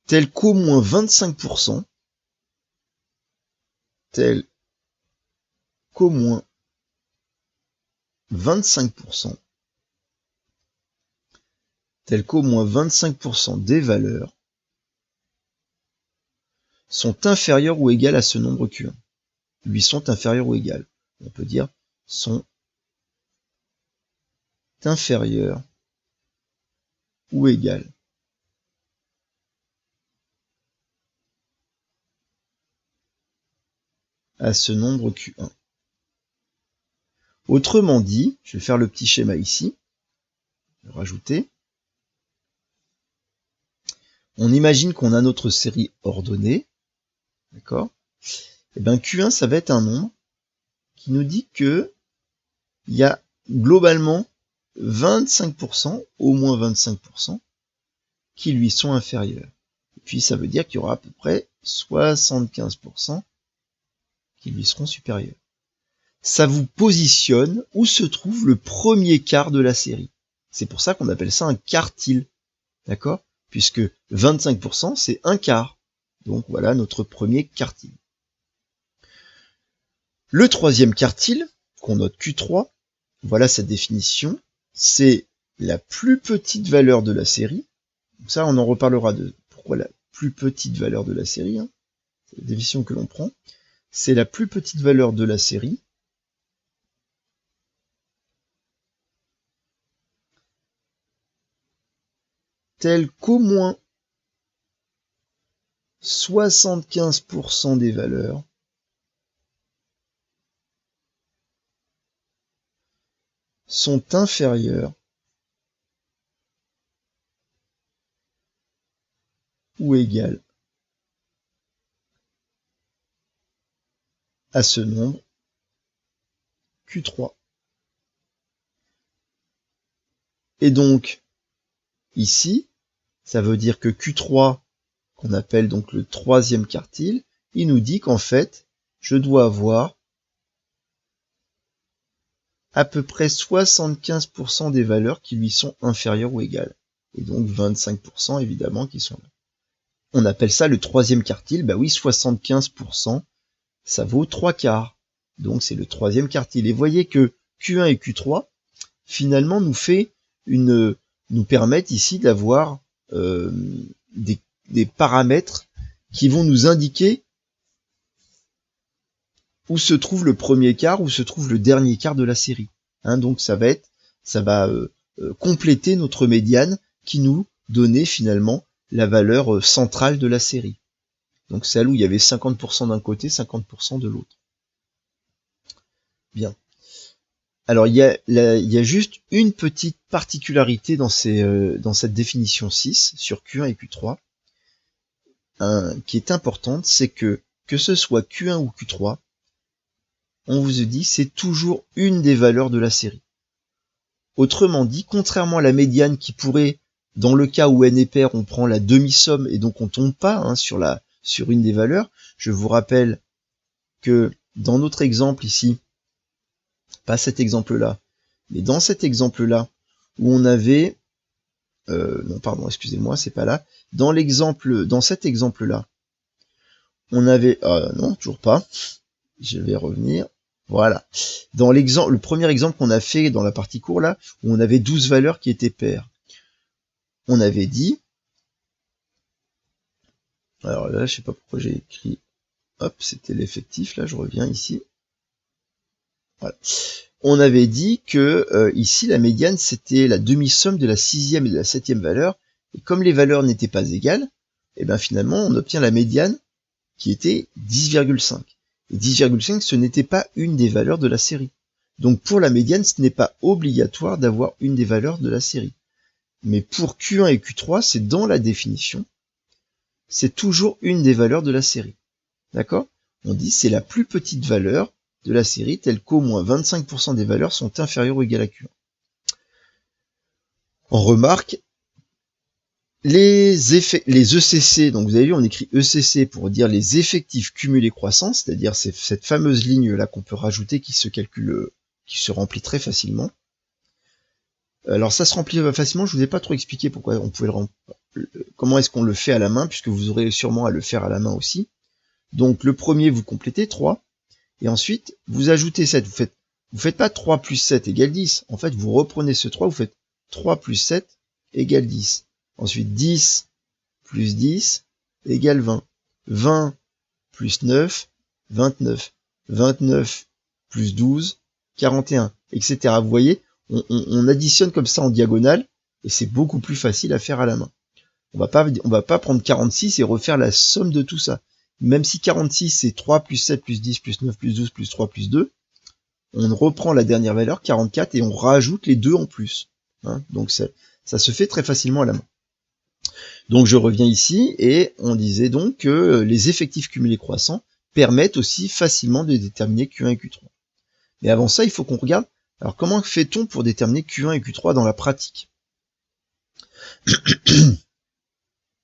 S1: Tel qu'au moins 25%, tel qu'au moins 25%, tel qu'au moins 25% des valeurs sont inférieures ou égales à ce nombre Q1. Lui sont inférieures ou égales. On peut dire sont inférieures ou égal à ce nombre Q1. Autrement dit, je vais faire le petit schéma ici, je vais rajouter. On imagine qu'on a notre série ordonnée, d'accord? Et bien Q1, ça va être un nombre qui nous dit que il y a globalement 25%, au moins 25%, qui lui sont inférieurs. Et puis ça veut dire qu'il y aura à peu près 75% qui lui seront supérieurs. Ça vous positionne où se trouve le premier quart de la série. C'est pour ça qu'on appelle ça un quartile, d'accord? Puisque 25% c'est un quart. Donc voilà notre premier quartile. Le troisième quartile, qu'on note Q3, voilà sa définition, c'est la plus petite valeur de la série. Donc ça, on en reparlera de pourquoi la plus petite valeur de la série, hein. C'est la définition que l'on prend. C'est la plus petite valeur de la série telle qu'au moins 75% des valeurs sont inférieures ou égales à ce nombre Q3. Et donc, ici, ça veut dire que Q3, qu'on appelle donc le troisième quartile, il nous dit qu'en fait, je dois avoir à peu près 75% des valeurs qui lui sont inférieures ou égales. Et donc 25% évidemment qui sont là. On appelle ça le troisième quartile. Bah oui, 75%, ça vaut 3 quarts. Donc c'est le troisième quartile. Et voyez que Q1 et Q3, finalement, nous permettent ici d'avoir des paramètres qui vont nous indiquer où se trouve le premier quart, où se trouve le dernier quart de la série. Hein, donc ça va compléter notre médiane qui nous donnait finalement la valeur centrale de la série. Donc celle où il y avait 50% d'un côté, 50% de l'autre. Bien. Alors il y a juste une petite particularité dans cette définition 6 sur Q1 et Q3 qui est importante, c'est que ce soit Q1 ou Q3, on vous a dit c'est toujours une des valeurs de la série. Autrement dit, contrairement à la médiane qui pourrait, dans le cas où n est pair, on prend la demi-somme et donc on tombe pas hein, sur une des valeurs. Je vous rappelle que dans notre exemple ici, pas cet exemple-là, mais dans cet exemple-là, où on avait, non pardon, excusez-moi, c'est pas là. Dans cet exemple-là, on avait, non, toujours pas. Je vais revenir. Voilà. Dans le premier exemple qu'on a fait dans la partie cours là, où on avait 12 valeurs qui étaient paires, on avait dit, alors là, je sais pas pourquoi j'ai écrit, hop, c'était l'effectif, là, je reviens ici. Voilà. On avait dit que ici, la médiane, c'était la demi-somme de la 6e et de la 7e valeur, et comme les valeurs n'étaient pas égales, et bien finalement, on obtient la médiane qui était 10,5. Et 10,5, ce n'était pas une des valeurs de la série. Donc pour la médiane, ce n'est pas obligatoire d'avoir une des valeurs de la série. Mais pour Q1 et Q3, c'est dans la définition, c'est toujours une des valeurs de la série. D'accord? On dit c'est la plus petite valeur de la série, telle qu'au moins 25% des valeurs sont inférieures ou égales à Q1. On remarque les ECC, donc vous avez vu, on écrit ECC pour dire les effectifs cumulés croissants, c'est-à-dire cette fameuse ligne-là qu'on peut rajouter qui se calcule, qui se remplit très facilement. Alors ça se remplit facilement, je vous ai pas trop expliqué pourquoi on pouvait comment est-ce qu'on le fait à la main, puisque vous aurez sûrement à le faire à la main aussi. Donc le premier, vous complétez 3, et ensuite vous ajoutez 7. Vous faites pas 3 plus 7 égale 10. En fait, vous reprenez ce 3, vous faites 3 plus 7 égale 10. Ensuite, 10 plus 10 égale 20. 20 plus 9, 29. 29 plus 12, 41, etc. Vous voyez, on additionne comme ça en diagonale, Et c'est beaucoup plus facile à faire à la main. On va pas prendre 46 et refaire la somme de tout ça. Même si 46 c'est 3 plus 7 plus 10 plus 9 plus 12 plus 3 plus 2, on reprend la dernière valeur, 44, et on rajoute les 2 en plus. Hein, donc ça se fait très facilement à la main. Donc je reviens ici, et on disait donc que les effectifs cumulés croissants permettent aussi facilement de déterminer Q1 et Q3. Mais avant ça, il faut qu'on regarde, alors comment fait-on pour déterminer Q1 et Q3 dans la pratique?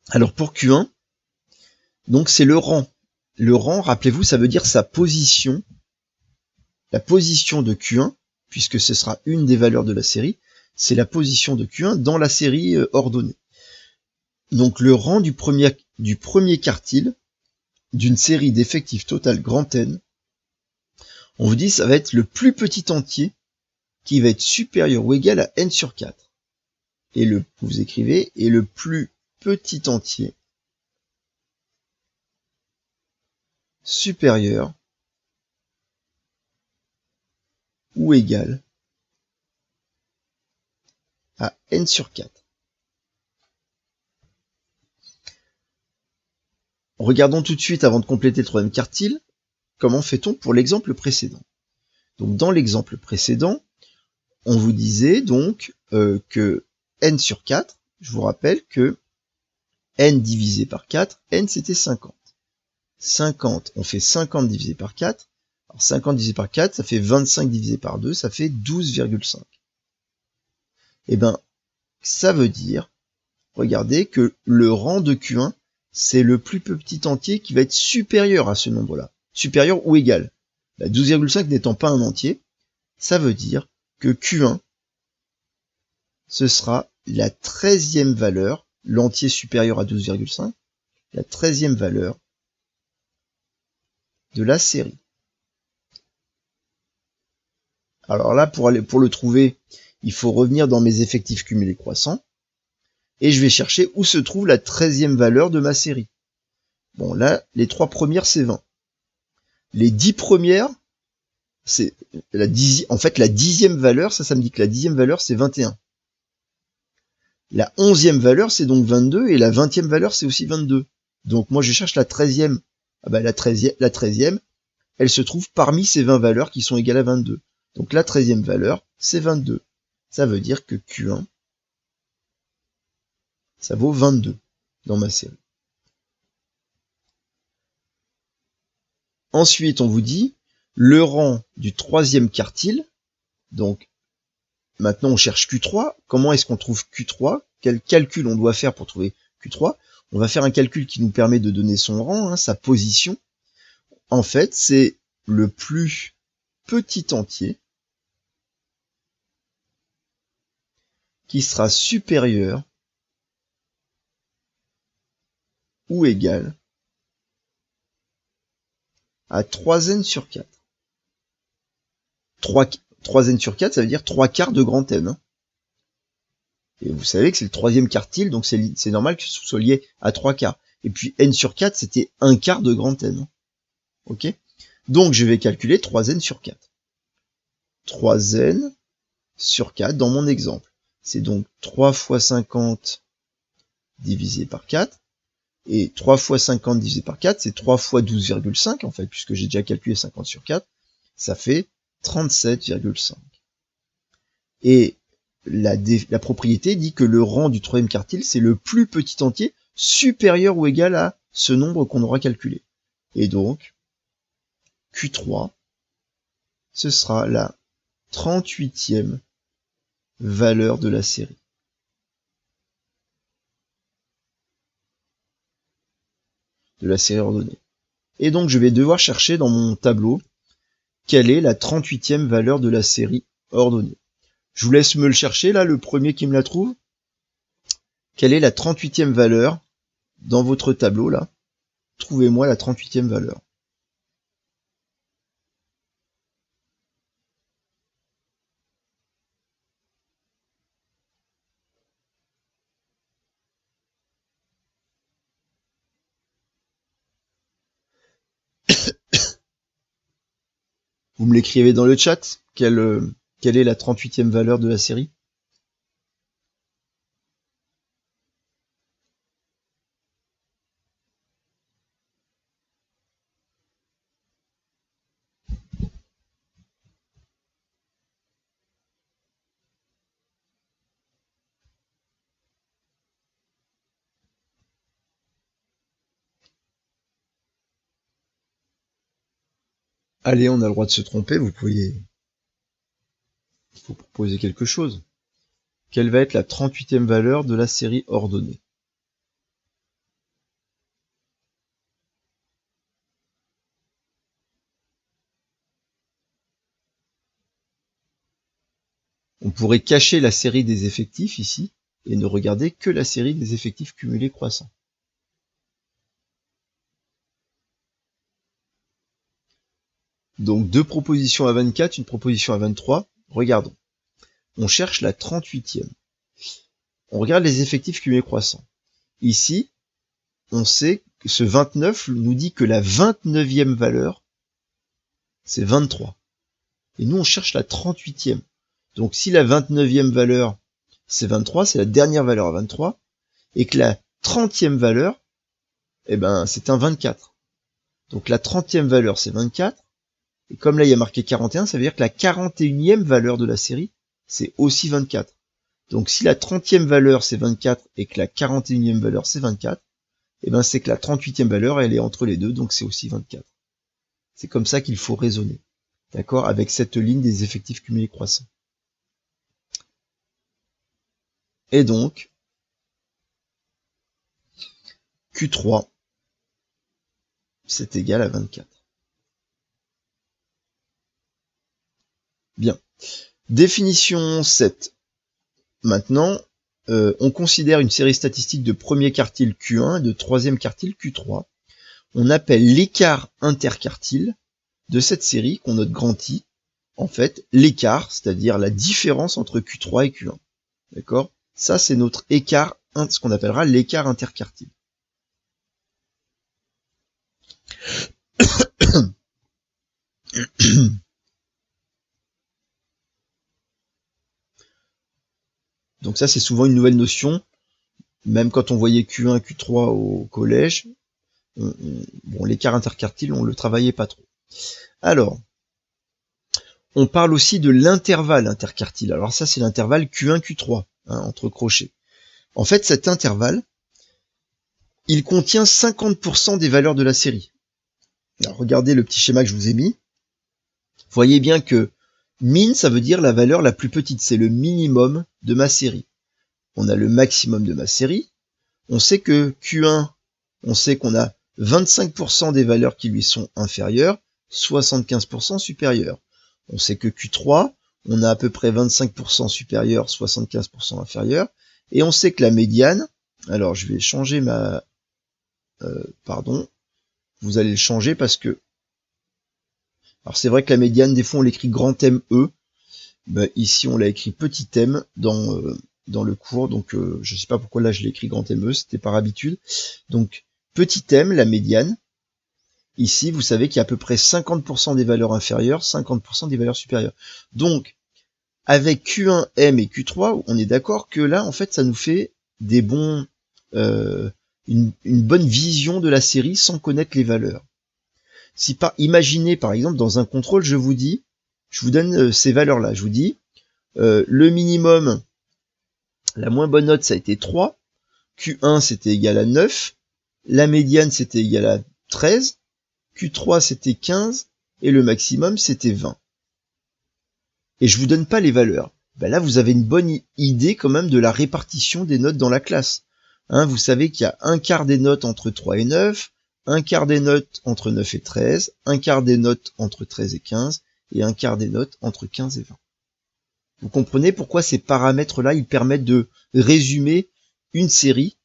S1: Alors pour Q1, donc c'est le rang. Le rang, rappelez-vous, ça veut dire sa position, la position de Q1, puisque ce sera une des valeurs de la série, c'est la position de Q1 dans la série ordonnée. Donc le rang du premier quartile d'une série d'effectifs total grand N, on vous dit ça va être le plus petit entier qui va être supérieur ou égal à n sur 4. Et vous écrivez, et le plus petit entier supérieur ou égal à n sur 4. Regardons tout de suite, avant de compléter le troisième quartile, comment fait-on pour l'exemple précédent. Donc dans l'exemple précédent, on vous disait donc que n sur 4, je vous rappelle que n divisé par 4, n c'était 50. 50, on fait 50 divisé par 4. Alors 50 divisé par 4, ça fait 25 divisé par 2, ça fait 12,5. Eh ben, ça veut dire, regardez, que le rang de Q1, c'est le plus petit entier qui va être supérieur à ce nombre-là. Supérieur ou égal. 12,5 n'étant pas un entier, ça veut dire que Q1, ce sera la 13e valeur, l'entier supérieur à 12,5, la 13e valeur de la série. Alors là, pour le trouver, il faut revenir dans mes effectifs cumulés croissants, et je vais chercher où se trouve la 13e valeur de ma série. Bon, là, les 3 premières, c'est 20. Les 10 premières, c'est la 10e valeur, ça me dit que la 10e valeur, c'est 21. La 11e valeur, c'est donc 22, et la 20e valeur, c'est aussi 22. Donc moi, je cherche la 13e. Ah bah, la 13e, elle se trouve parmi ces 20 valeurs qui sont égales à 22. Donc la 13e valeur, c'est 22. Ça veut dire que Q1, ça vaut 22 dans ma série. Ensuite, on vous dit le rang du troisième quartile. Donc maintenant, on cherche Q3. Comment est-ce qu'on trouve Q3? Quel calcul on doit faire pour trouver Q3? On va faire un calcul qui nous permet de donner son rang, sa position. En fait, c'est le plus petit entier qui sera supérieur ou égal à 3n sur 4. 3n sur 4, ça veut dire 3 quarts de grand N. Et vous savez que c'est le troisième quartile, donc c'est normal que ce soit lié à 3 quarts. Et puis n sur 4, c'était 1 quart de grand N. Ok? Donc je vais calculer 3n sur 4. 3n sur 4 dans mon exemple. C'est donc 3 fois 50 divisé par 4. Et 3 fois 50 divisé par 4, c'est 3 fois 12,5 en fait, puisque j'ai déjà calculé 50 sur 4. Ça fait 37,5. Et la propriété dit que le rang du troisième quartile, c'est le plus petit entier supérieur ou égal à ce nombre qu'on aura calculé. Et donc, Q3, ce sera la 38e valeur de la série. De la série ordonnée. Et donc, je vais devoir chercher dans mon tableau quelle est la 38e valeur de la série ordonnée. Je vous laisse me le chercher, là, le premier qui me la trouve. Quelle est la 38e valeur dans votre tableau, là? Trouvez-moi la 38e valeur. Vous me l'écrivez dans le chat, quelle est la 38e valeur de la série? Allez, on a le droit de se tromper, vous pourriez... Il faut proposer quelque chose. Quelle va être la 38e valeur de la série ordonnée? On pourrait cacher la série des effectifs ici, et ne regarder que la série des effectifs cumulés croissants. Donc 2 propositions à 24, une proposition à 23. Regardons. On cherche la 38e. On regarde les effectifs cumulés croissants. Ici, on sait que ce 29 nous dit que la 29e valeur, c'est 23. Et nous, on cherche la 38e. Donc si la 29e valeur, c'est 23, c'est la dernière valeur à 23, et que la 30e valeur, eh ben, c'est un 24. Donc la 30e valeur, c'est 24, et comme là, il y a marqué 41, ça veut dire que la 41e valeur de la série, c'est aussi 24. Donc si la 30e valeur, c'est 24, et que la 41e valeur, c'est 24, eh ben, c'est que la 38e valeur, elle est entre les deux, donc c'est aussi 24. C'est comme ça qu'il faut raisonner. D'accord? Avec cette ligne des effectifs cumulés croissants. Et donc, Q3, c'est égal à 24. Bien. Définition 7. Maintenant, on considère une série statistique de premier quartile Q1 et de troisième quartile Q3. On appelle l'écart interquartile de cette série, qu'on note grand I, en fait, l'écart, c'est-à-dire la différence entre Q3 et Q1. D'accord? Ça, c'est notre écart, ce qu'on appellera l'écart interquartile. Donc ça, c'est souvent une nouvelle notion. Même quand on voyait Q1, Q3 au collège, bon, l'écart interquartile, on le travaillait pas trop. Alors, on parle aussi de l'intervalle interquartile. Alors ça, c'est l'intervalle Q1, Q3, hein, entre crochets. En fait, cet intervalle, il contient 50% des valeurs de la série. Alors, regardez le petit schéma que je vous ai mis. Vous voyez bien que min, ça veut dire la valeur la plus petite. C'est le minimum de ma série. On a le maximum de ma série. On sait que Q1, on sait qu'on a 25% des valeurs qui lui sont inférieures, 75% supérieures. On sait que Q3, on a à peu près 25% supérieur, 75% inférieur. Et on sait que la médiane, alors je vais changer ma... pardon, vous allez le changer parce que... Alors c'est vrai que la médiane, des fois on l'écrit grand M E. Ben, ici on l'a écrit petit m dans le cours, donc je sais pas pourquoi là je l'ai écrit grand ME, c'était par habitude. Donc petit m, la médiane, ici vous savez qu'il y a à peu près 50% des valeurs inférieures, 50% des valeurs supérieures. Donc avec Q1, M et Q3, on est d'accord que là en fait ça nous fait des bons, une bonne vision de la série sans connaître les valeurs. Si imaginez par exemple dans un contrôle, je vous donne ces valeurs-là, je vous dis, le minimum, la moins bonne note, ça a été 3, Q1 c'était égal à 9, la médiane c'était égal à 13, Q3 c'était 15, et le maximum c'était 20. Et je vous donne pas les valeurs. Ben là, vous avez une bonne idée quand même de la répartition des notes dans la classe. Hein, vous savez qu'il y a un quart des notes entre 3 et 9, un quart des notes entre 9 et 13, un quart des notes entre 13 et 15, et un quart des notes entre 15 et 20. Vous comprenez pourquoi ces paramètres-là, ils permettent de résumer une série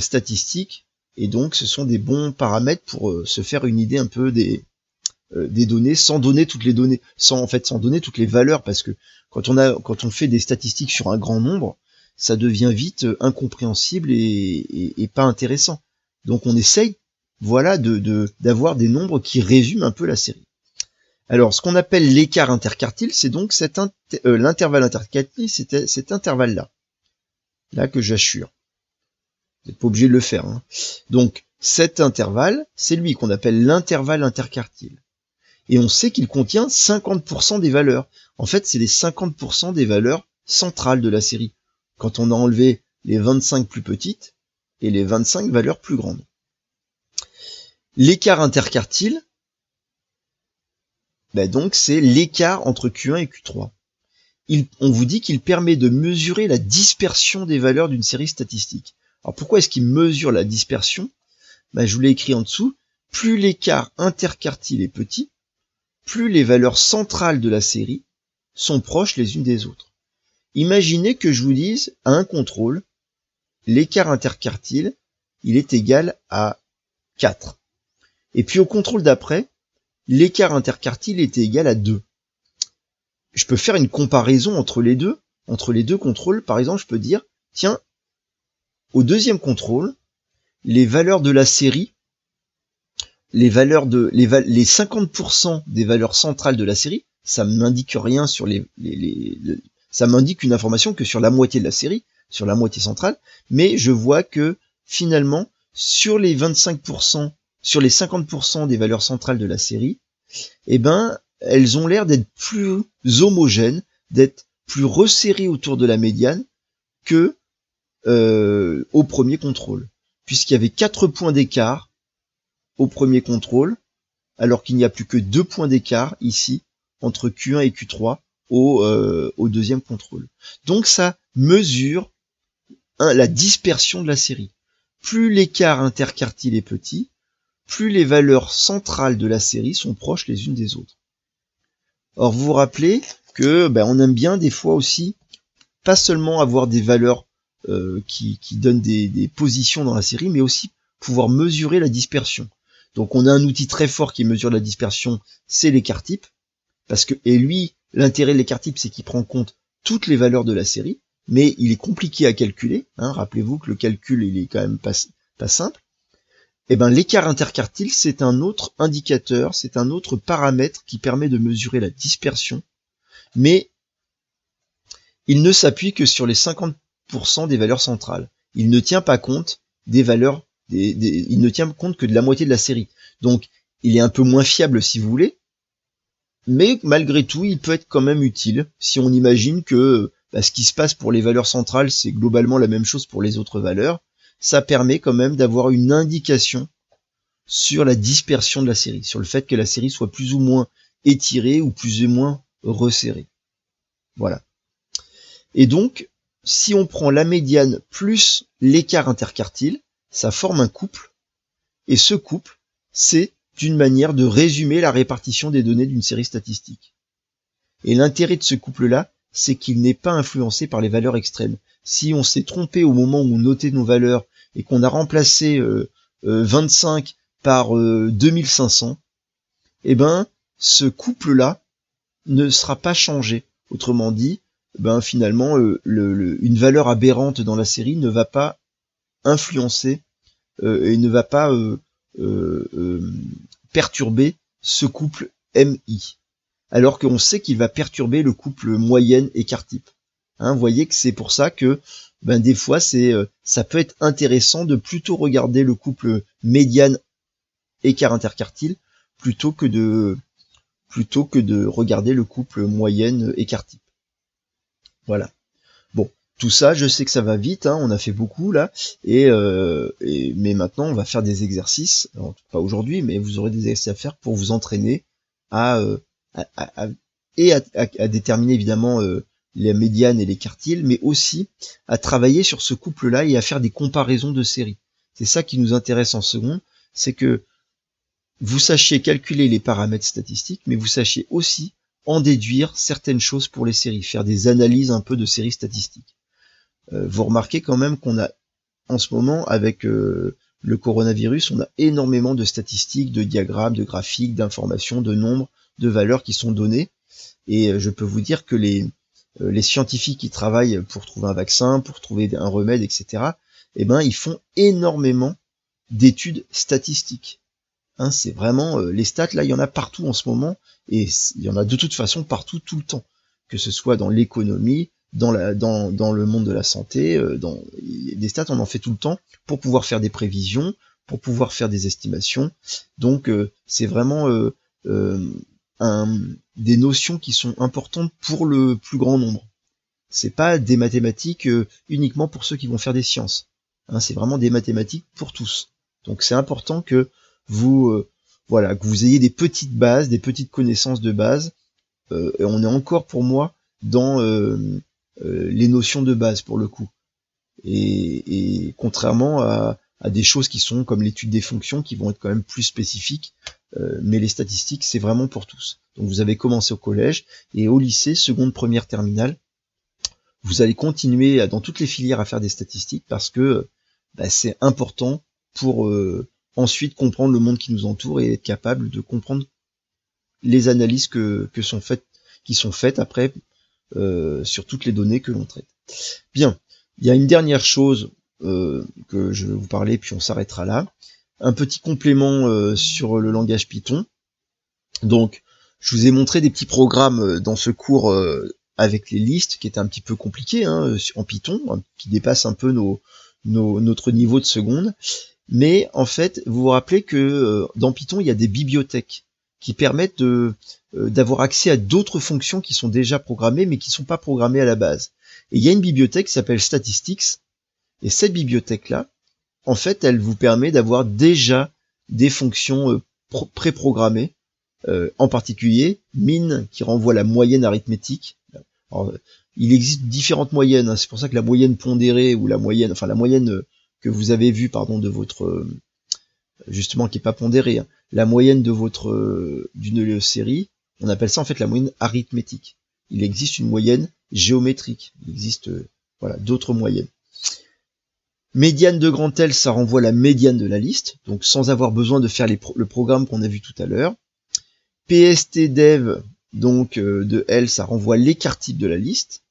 S1: statistique, et donc ce sont des bons paramètres pour se faire une idée un peu des données, sans donner toutes les données, sans donner toutes les valeurs, parce que quand on fait des statistiques sur un grand nombre, ça devient vite incompréhensible et pas intéressant. Donc on essaye, voilà, d'avoir des nombres qui résument un peu la série. Alors, ce qu'on appelle l'écart interquartile, c'est donc l'intervalle interquartile, c'est cet intervalle-là, là que j'assure. Vous n'êtes pas obligé de le faire. Hein. Donc, cet intervalle, c'est lui qu'on appelle l'intervalle interquartile. Et on sait qu'il contient 50% des valeurs. En fait, c'est les 50% des valeurs centrales de la série. Quand on a enlevé les 25 plus petites et les 25 valeurs plus grandes. L'écart interquartile, Donc c'est l'écart entre Q1 et Q3. On vous dit qu'il permet de mesurer la dispersion des valeurs d'une série statistique. Alors pourquoi est-ce qu'il mesure la dispersion? Je vous l'ai écrit en dessous. Plus l'écart interquartile est petit, plus les valeurs centrales de la série sont proches les unes des autres. Imaginez que je vous dise à un contrôle, l'écart interquartile, il est égal à 4. Et puis au contrôle d'après, l'écart interquartile était égal à 2. Je peux faire une comparaison entre les deux contrôles. Par exemple, je peux dire, tiens, au deuxième contrôle, les valeurs de la série, les 50% des valeurs centrales de la série, ça m'indique rien sur ça m'indique une information que sur la moitié de la série, sur la moitié centrale, mais je vois que finalement, sur les 25%, sur les 50% des valeurs centrales de la série, elles ont l'air d'être plus homogènes, d'être plus resserrées autour de la médiane que au premier contrôle, puisqu'il y avait 4 points d'écart au premier contrôle, alors qu'il n'y a plus que 2 points d'écart ici entre Q1 et Q3 au deuxième contrôle. Donc ça mesure la dispersion de la série. Plus l'écart interquartile est petit, plus les valeurs centrales de la série sont proches les unes des autres. Or, vous vous rappelez que on aime bien des fois aussi, pas seulement avoir des valeurs qui donnent des positions dans la série, mais aussi pouvoir mesurer la dispersion. Donc on a un outil très fort qui mesure la dispersion, c'est l'écart type, et lui, l'intérêt de l'écart type, c'est qu'il prend en compte toutes les valeurs de la série, mais il est compliqué à calculer, rappelez-vous que le calcul, il est quand même pas simple. L'écart interquartile, c'est un autre indicateur, c'est un autre paramètre qui permet de mesurer la dispersion, mais il ne s'appuie que sur les 50% des valeurs centrales. Il ne tient pas compte des valeurs, il ne tient compte que de la moitié de la série. Donc, il est un peu moins fiable si vous voulez, mais malgré tout, il peut être quand même utile si on imagine que ce qui se passe pour les valeurs centrales, c'est globalement la même chose pour les autres valeurs. Ça permet quand même d'avoir une indication sur la dispersion de la série, sur le fait que la série soit plus ou moins étirée ou plus ou moins resserrée. Voilà. Et donc, si on prend la médiane plus l'écart interquartile, ça forme un couple, et ce couple, c'est une manière de résumer la répartition des données d'une série statistique. Et l'intérêt de ce couple-là, c'est qu'il n'est pas influencé par les valeurs extrêmes. Si on s'est trompé au moment où on notait nos valeurs et qu'on a remplacé 25 par 2500, ce couple-là ne sera pas changé. Autrement dit, finalement, une valeur aberrante dans la série ne va pas influencer et ne va pas perturber ce couple MI. Alors qu'on sait qu'il va perturber le couple moyenne écart type. Vous voyez que c'est pour ça que des fois ça peut être intéressant de plutôt regarder le couple médiane écart interquartile plutôt que de regarder le couple moyenne écart type. Voilà. Bon, tout ça, je sais que ça va vite, on a fait beaucoup là, mais maintenant on va faire des exercices, alors, pas aujourd'hui, mais vous aurez des exercices à faire pour vous entraîner à déterminer évidemment les médianes et les quartiles, mais aussi à travailler sur ce couple-là et à faire des comparaisons de séries. C'est ça qui nous intéresse en seconde, c'est que vous sachiez calculer les paramètres statistiques, mais vous sachiez aussi en déduire certaines choses pour les séries, faire des analyses un peu de séries statistiques. Vous remarquez quand même qu'on a, en ce moment, avec le coronavirus, on a énormément de statistiques, de diagrammes, de graphiques, d'informations, de nombres, de valeurs qui sont données, et je peux vous dire que les scientifiques qui travaillent pour trouver un vaccin, pour trouver un remède, etc., ils font énormément d'études statistiques. C'est vraiment les stats, là il y en a partout en ce moment, et il y en a de toute façon partout tout le temps, que ce soit dans l'économie, dans le monde de la santé, des stats on en fait tout le temps pour pouvoir faire des prévisions, pour pouvoir faire des estimations. Donc c'est vraiment des notions qui sont importantes pour le plus grand nombre. C'est pas des mathématiques uniquement pour ceux qui vont faire des sciences. C'est vraiment des mathématiques pour tous. Donc c'est important que vous voilà, que vous ayez des petites bases, des petites connaissances de base. Et on est encore pour moi dans les notions de base pour le coup. Et contrairement à des choses qui sont comme l'étude des fonctions qui vont être quand même plus spécifiques, mais les statistiques c'est vraiment pour tous. Donc vous avez commencé au collège et au lycée, seconde, première, terminale, vous allez continuer dans toutes les filières à faire des statistiques parce que c'est important pour ensuite comprendre le monde qui nous entoure et être capable de comprendre les analyses qui sont faites après sur toutes les données que l'on traite. Bien, il y a une dernière chose que je vais vous parler, puis on s'arrêtera là. Un petit complément sur le langage Python. Donc, je vous ai montré des petits programmes dans ce cours avec les listes, qui étaient un petit peu compliqués en Python, qui dépassent un peu notre niveau de seconde. Mais en fait, vous vous rappelez que dans Python, il y a des bibliothèques qui permettent d'avoir accès à d'autres fonctions qui sont déjà programmées, mais qui ne sont pas programmées à la base. Et il y a une bibliothèque qui s'appelle Statistics, et cette bibliothèque-là, en fait, elle vous permet d'avoir déjà des fonctions préprogrammées, en particulier min qui renvoie la moyenne arithmétique. Alors, il existe différentes moyennes, c'est pour ça que la moyenne pondérée ou la moyenne, enfin la moyenne que vous avez vue, pardon, de votre justement qui est pas pondérée, la moyenne de votre d'une série, on appelle ça en fait la moyenne arithmétique. Il existe une moyenne géométrique, il existe voilà d'autres moyennes. Médiane de grand L, ça renvoie la médiane de la liste, donc sans avoir besoin de faire le programme qu'on a vu tout à l'heure. PSTDev, donc de L, ça renvoie l'écart type de la liste.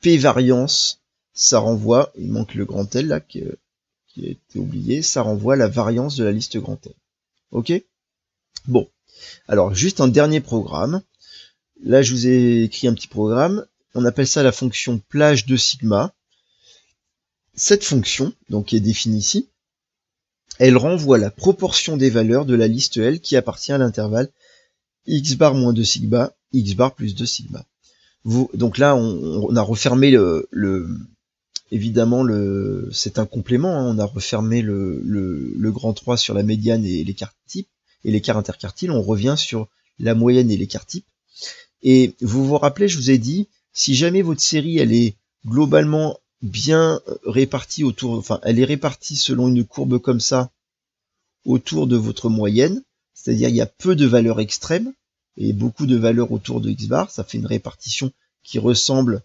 S1: P-variance, ça renvoie, il manque le grand L là, qui a été oublié, ça renvoie la variance de la liste grand L. Ok? Bon, alors juste un dernier programme. Là, je vous ai écrit un petit programme. On appelle ça la fonction plage de sigma. Cette fonction, donc qui est définie ici, elle renvoie la proportion des valeurs de la liste L qui appartient à l'intervalle x bar moins 2 sigma, x bar plus 2 sigma. Donc là, on a refermé évidemment, c'est un complément, on a refermé le grand 3 sur la médiane et l'écart type, et l'écart interquartile, on revient sur la moyenne et l'écart type. Et vous vous rappelez, je vous ai dit, si jamais votre série, elle est globalement bien répartie elle est répartie selon une courbe comme ça, autour de votre moyenne, c'est-à-dire il y a peu de valeurs extrêmes, et beaucoup de valeurs autour de x bar, ça fait une répartition qui ressemble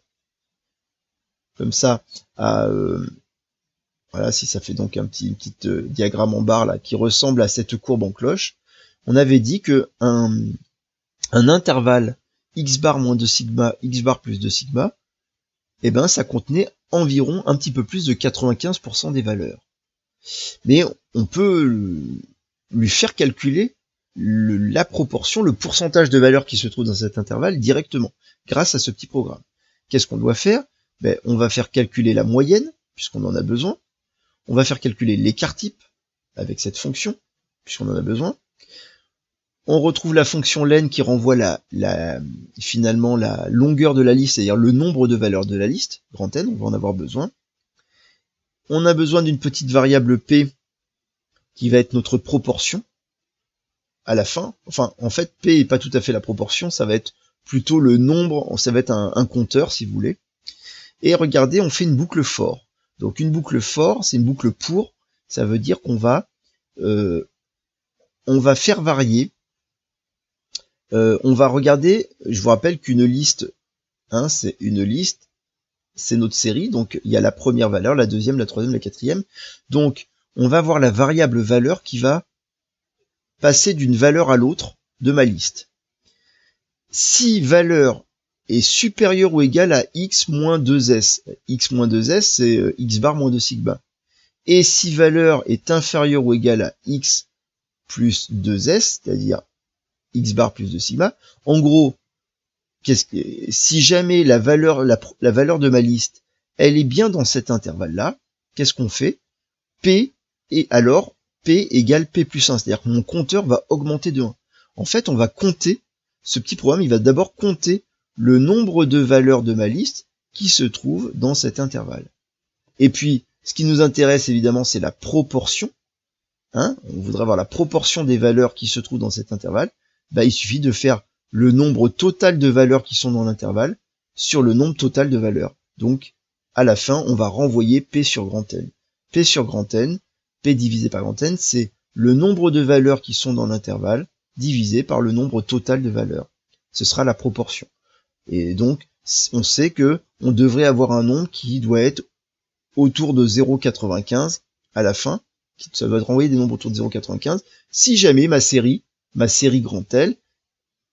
S1: comme ça à voilà, si ça fait donc un petit diagramme en barre là qui ressemble à cette courbe en cloche. On avait dit que un intervalle x bar moins 2 sigma, x bar plus 2 sigma, eh ben ça contenait environ un petit peu plus de 95% des valeurs. Mais on peut lui faire calculer la proportion, le pourcentage de valeurs qui se trouve dans cet intervalle directement, grâce à ce petit programme. Qu'est-ce qu'on doit faire? On va faire calculer la moyenne, puisqu'on en a besoin. On va faire calculer l'écart type, avec cette fonction, puisqu'on en a besoin. On retrouve la fonction len qui renvoie finalement la longueur de la liste, c'est-à-dire le nombre de valeurs de la liste, grand N, on va en avoir besoin. On a besoin d'une petite variable P, qui va être notre proportion, à la fin. Enfin, en fait, P est pas tout à fait la proportion, ça va être plutôt le nombre, ça va être un compteur, si vous voulez. Et regardez, on fait une boucle for. Donc une boucle for, c'est une boucle pour, ça veut dire qu'on va faire varier, on va regarder, je vous rappelle qu'une liste, c'est une liste, c'est notre série, donc il y a la première valeur, la deuxième, la troisième, la quatrième. Donc on va avoir la variable valeur qui va passer d'une valeur à l'autre de ma liste. Si valeur est supérieur ou égal à x moins 2s. X moins 2s, c'est x bar moins 2 sigma. Et si valeur est inférieure ou égale à x plus 2s, c'est-à-dire x bar plus 2 sigma, en gros, si jamais la valeur de ma liste, elle est bien dans cet intervalle-là, qu'est-ce qu'on fait? P, et alors, P égale P plus 1, c'est-à-dire que mon compteur va augmenter de 1. En fait, on va compter, ce petit programme, il va d'abord compter le nombre de valeurs de ma liste qui se trouvent dans cet intervalle. Et puis, ce qui nous intéresse évidemment, c'est la proportion. hein, on voudrait avoir la proportion des valeurs qui se trouvent dans cet intervalle, bah, il suffit de faire le nombre total de valeurs qui sont dans l'intervalle sur le nombre total de valeurs. Donc, à la fin, on va renvoyer P sur grand N. P sur grand N, P divisé par grand N, c'est le nombre de valeurs qui sont dans l'intervalle divisé par le nombre total de valeurs. Ce sera la proportion. Et donc, on sait que on devrait avoir un nombre qui doit être autour de 0,95 à la fin. Ça va renvoyer des nombres autour de 0,95. Si jamais ma série grand L,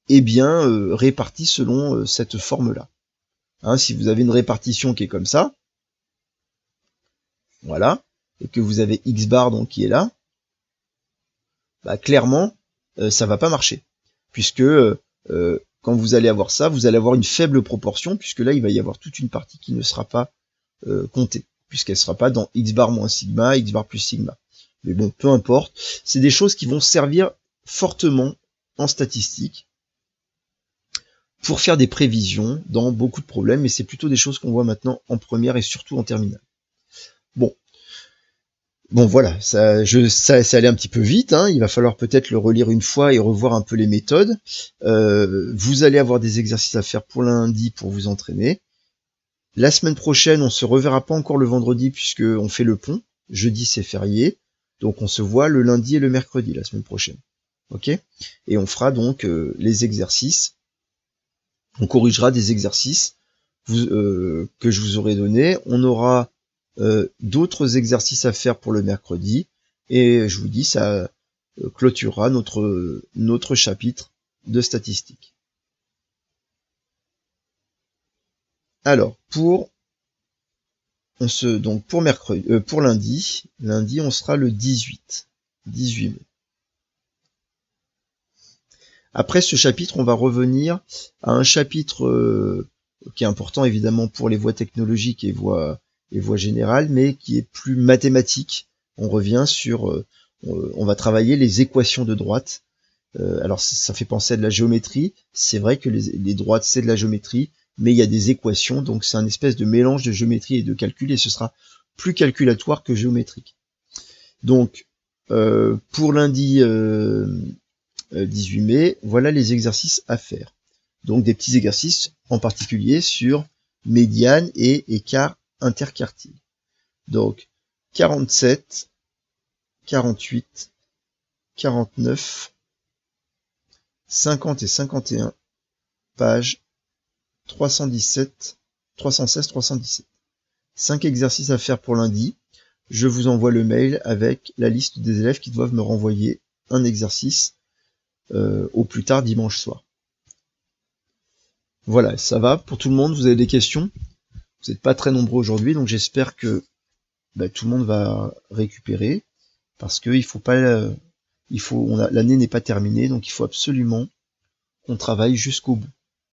S1: est bien répartie selon cette forme-là. Hein, si vous avez une répartition qui est comme ça, voilà, et que vous avez x bar donc qui est là, bah clairement ça va pas marcher, puisque quand vous allez avoir ça, vous allez avoir une faible proportion, puisque là il va y avoir toute une partie qui ne sera pas comptée, puisqu'elle sera pas dans x bar moins sigma, x bar plus sigma. Mais bon, peu importe, c'est des choses qui vont servir fortement en statistique pour faire des prévisions dans beaucoup de problèmes, mais c'est plutôt des choses qu'on voit maintenant en première et surtout en terminale. Bon voilà, ça allait un petit peu vite, hein. Il va falloir peut-être le relire une fois et revoir un peu les méthodes. Vous allez avoir des exercices à faire pour lundi pour vous entraîner. La semaine prochaine, on se reverra pas encore le vendredi puisque on fait le pont. Jeudi c'est férié, donc on se voit le lundi et le mercredi la semaine prochaine. Ok ? Et on fera donc les exercices. On corrigera des exercices que je vous aurai donnés. On aura d'autres exercices à faire pour le mercredi. Et je vous dis, ça clôturera notre chapitre de statistiques. Alors, pour lundi, on sera le 18 mai. Après ce chapitre, on va revenir à un chapitre qui est important évidemment pour les voies technologiques et voies générales, mais qui est plus mathématique. On revient sur, on va travailler les équations de droite. Alors ça fait penser à de la géométrie. C'est vrai que les droites c'est de la géométrie, mais il y a des équations, donc c'est un espèce de mélange de géométrie et de calcul, et ce sera plus calculatoire que géométrique. Donc pour lundi 18 mai, voilà les exercices à faire. Donc des petits exercices en particulier sur médiane et écart interquartile. Donc 47, 48, 49, 50 et 51, page 317, 316, 317. 5 exercices à faire pour lundi. Je vous envoie le mail avec la liste des élèves qui doivent me renvoyer un exercice au plus tard dimanche soir. Voilà, ça va pour tout le monde. Vous avez des questions? Vous n'êtes pas très nombreux aujourd'hui, donc j'espère que tout le monde va récupérer, parce que l'année n'est pas terminée, donc il faut absolument qu'on travaille jusqu'au bout.